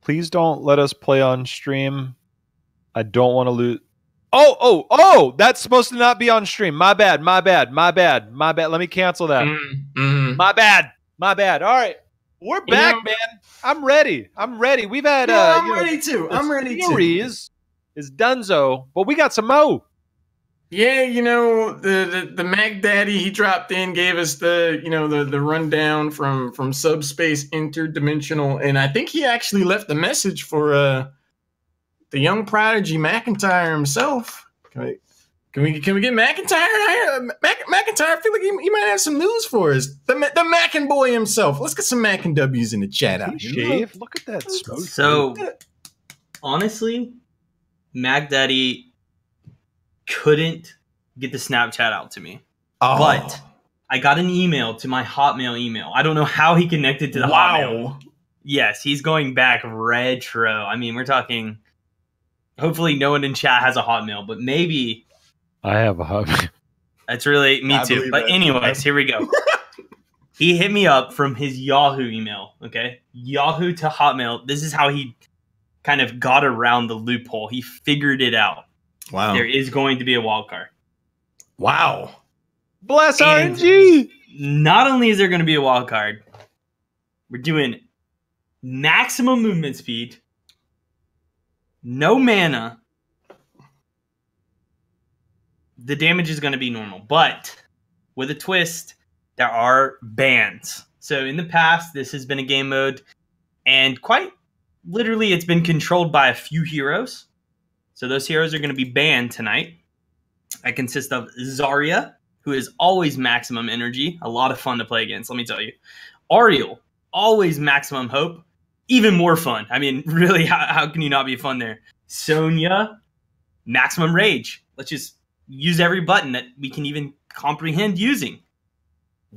Please don't let us play on stream. I don't want to lose. Oh! That's supposed to not be on stream. My bad. Let me cancel that. My bad. All right. We're back, man. I'm ready. We've had I'm ready too. Is Dunzo, but we got some mo. Yeah, the Mac Daddy, he dropped in, gave us the rundown from subspace interdimensional, and I think he actually left a message for the young prodigy McIntyre himself. Can we get McIntyre here? McIntyre, I feel like he might have some news for us. The Mackin boy himself. Let's get some Mackin W's in the chat out here. Look at that smoke. So, honestly, Mac Daddy couldn't get the Snapchat out to me. But I got an email to my Hotmail email. I don't know how he connected to the Hotmail. Yes, he's going back retro. I mean, we're talking... Hopefully no one in chat has a Hotmail, but maybe... I have a Hotmail. That's really... Me too. But anyways, here we go. He hit me up from his Yahoo email, okay? Yahoo to Hotmail. This is how he kind of got around the loophole. He figured it out. Wow. There is going to be a wild card. Wow. Bless RNG. Not only is there going to be a wild card, we're doing maximum movement speed, no mana. The damage is going to be normal, but with a twist, there are bans. So in the past, this has been a game mode, and quite literally, it's been controlled by a few heroes. So those heroes are going to be banned tonight. I consist of Zarya, who is always maximum energy. A lot of fun to play against, let me tell you. Ariel, always maximum hope. Even more fun. I mean, really, how can you not be fun there? Sonya, maximum rage. Let's just use every button that we can even comprehend using.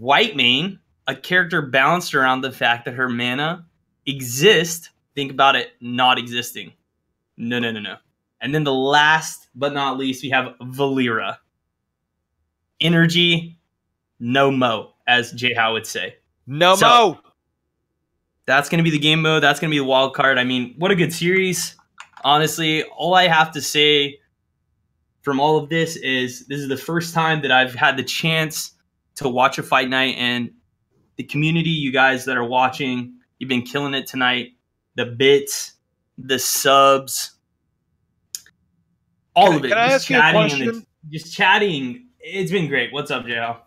Whitemane, a character balanced around the fact that her mana exists. Think about it not existing. No. And then the last but not least, we have Valera. Energy, no mo, as Jhow would say. No mo! That's going to be the game mode. That's going to be the wild card. I mean, what a good series. Honestly, all I have to say from all of this is the first time that I've had the chance to watch a fight night, and the community, you guys that are watching, you've been killing it tonight. The bits, the subs, all of it. Can I ask you a question? Just chatting. It's been great. What's up, Jhow?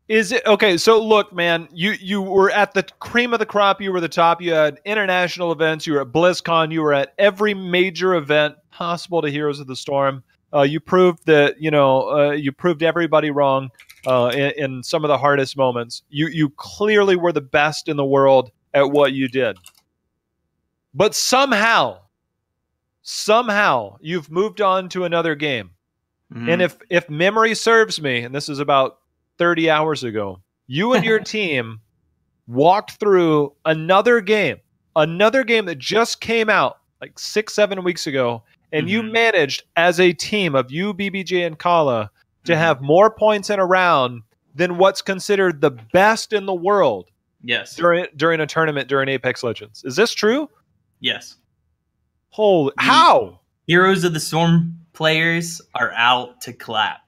Is it okay? So look, man, you were at the cream of the crop. You were the top. You had international events. You were at BlizzCon. You were at every major event possible to Heroes of the Storm. You proved that you proved everybody wrong in some of the hardest moments. You clearly were the best in the world at what you did. But somehow you've moved on to another game. Mm-hmm. And if memory serves me, and this is about 30 hours ago, you and your team walked through another game that just came out like 6-7 weeks ago, and you managed as a team of you, BBJ, and Kala to have more points in a round than what's considered the best in the world. Yes. During a tournament during Apex Legends. Is this true? Yes. Holy, how? Heroes of the Storm players are out to clap.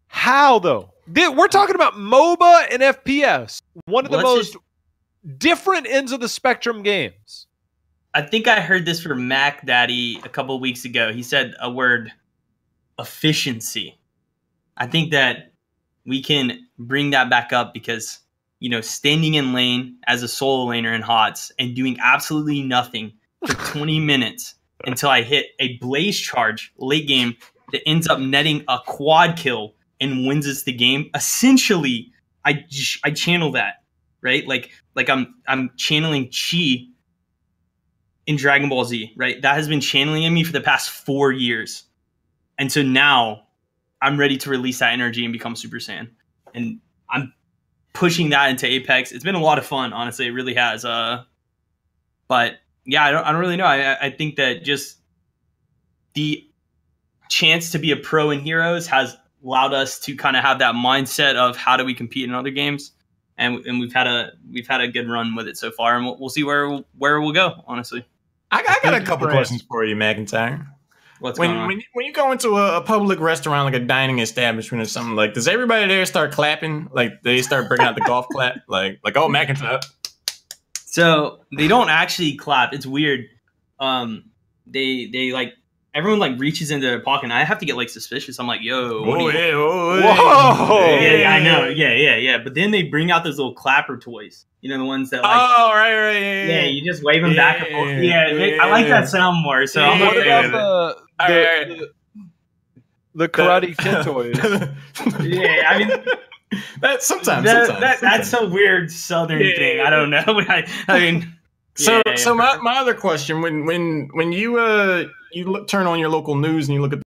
How though? We're talking about MOBA and FPS. One of the most different ends of the spectrum games. I think I heard this from Mac Daddy a couple of weeks ago. He said a word, efficiency. I think that we can bring that back up because, standing in lane as a solo laner in HOTS and doing absolutely nothing for 20 minutes until I hit a blaze charge late game that ends up netting a quad kill and wins us the game. Essentially, I channel that, right? Like I'm channeling Chi in Dragon Ball Z, right? That has been channeling in me for the past 4 years. And so now I'm ready to release that energy and become Super Saiyan. And I'm pushing that into Apex. It's been a lot of fun, honestly. It really has. But yeah, I don't really know. I think that just the chance to be a pro in Heroes has allowed us to kind of have that mindset of how do we compete in other games, and we've had a good run with it so far, and we'll see where we'll go. Honestly, I got a couple questions for you, McIntyre. What's going on? When you go into a public restaurant, like a dining establishment or something, like, does everybody there start clapping? Like, they start bringing out the golf clap? Like, oh, McIntyre. So they don't actually clap. It's weird. They like, everyone like reaches into their pocket, and I have to get like suspicious. I'm like, yo, whoa. Yeah, I know. Yeah. But then they bring out those little clapper toys. The ones that like, right. Yeah, you just wave them back and forth. Yeah, I like that sound more. So I'm what about the Karate Kid toys? Yeah, I mean, that's sometimes. That's a weird Southern thing. I don't know. I mean, so my other question: when you turn on your local news and you look at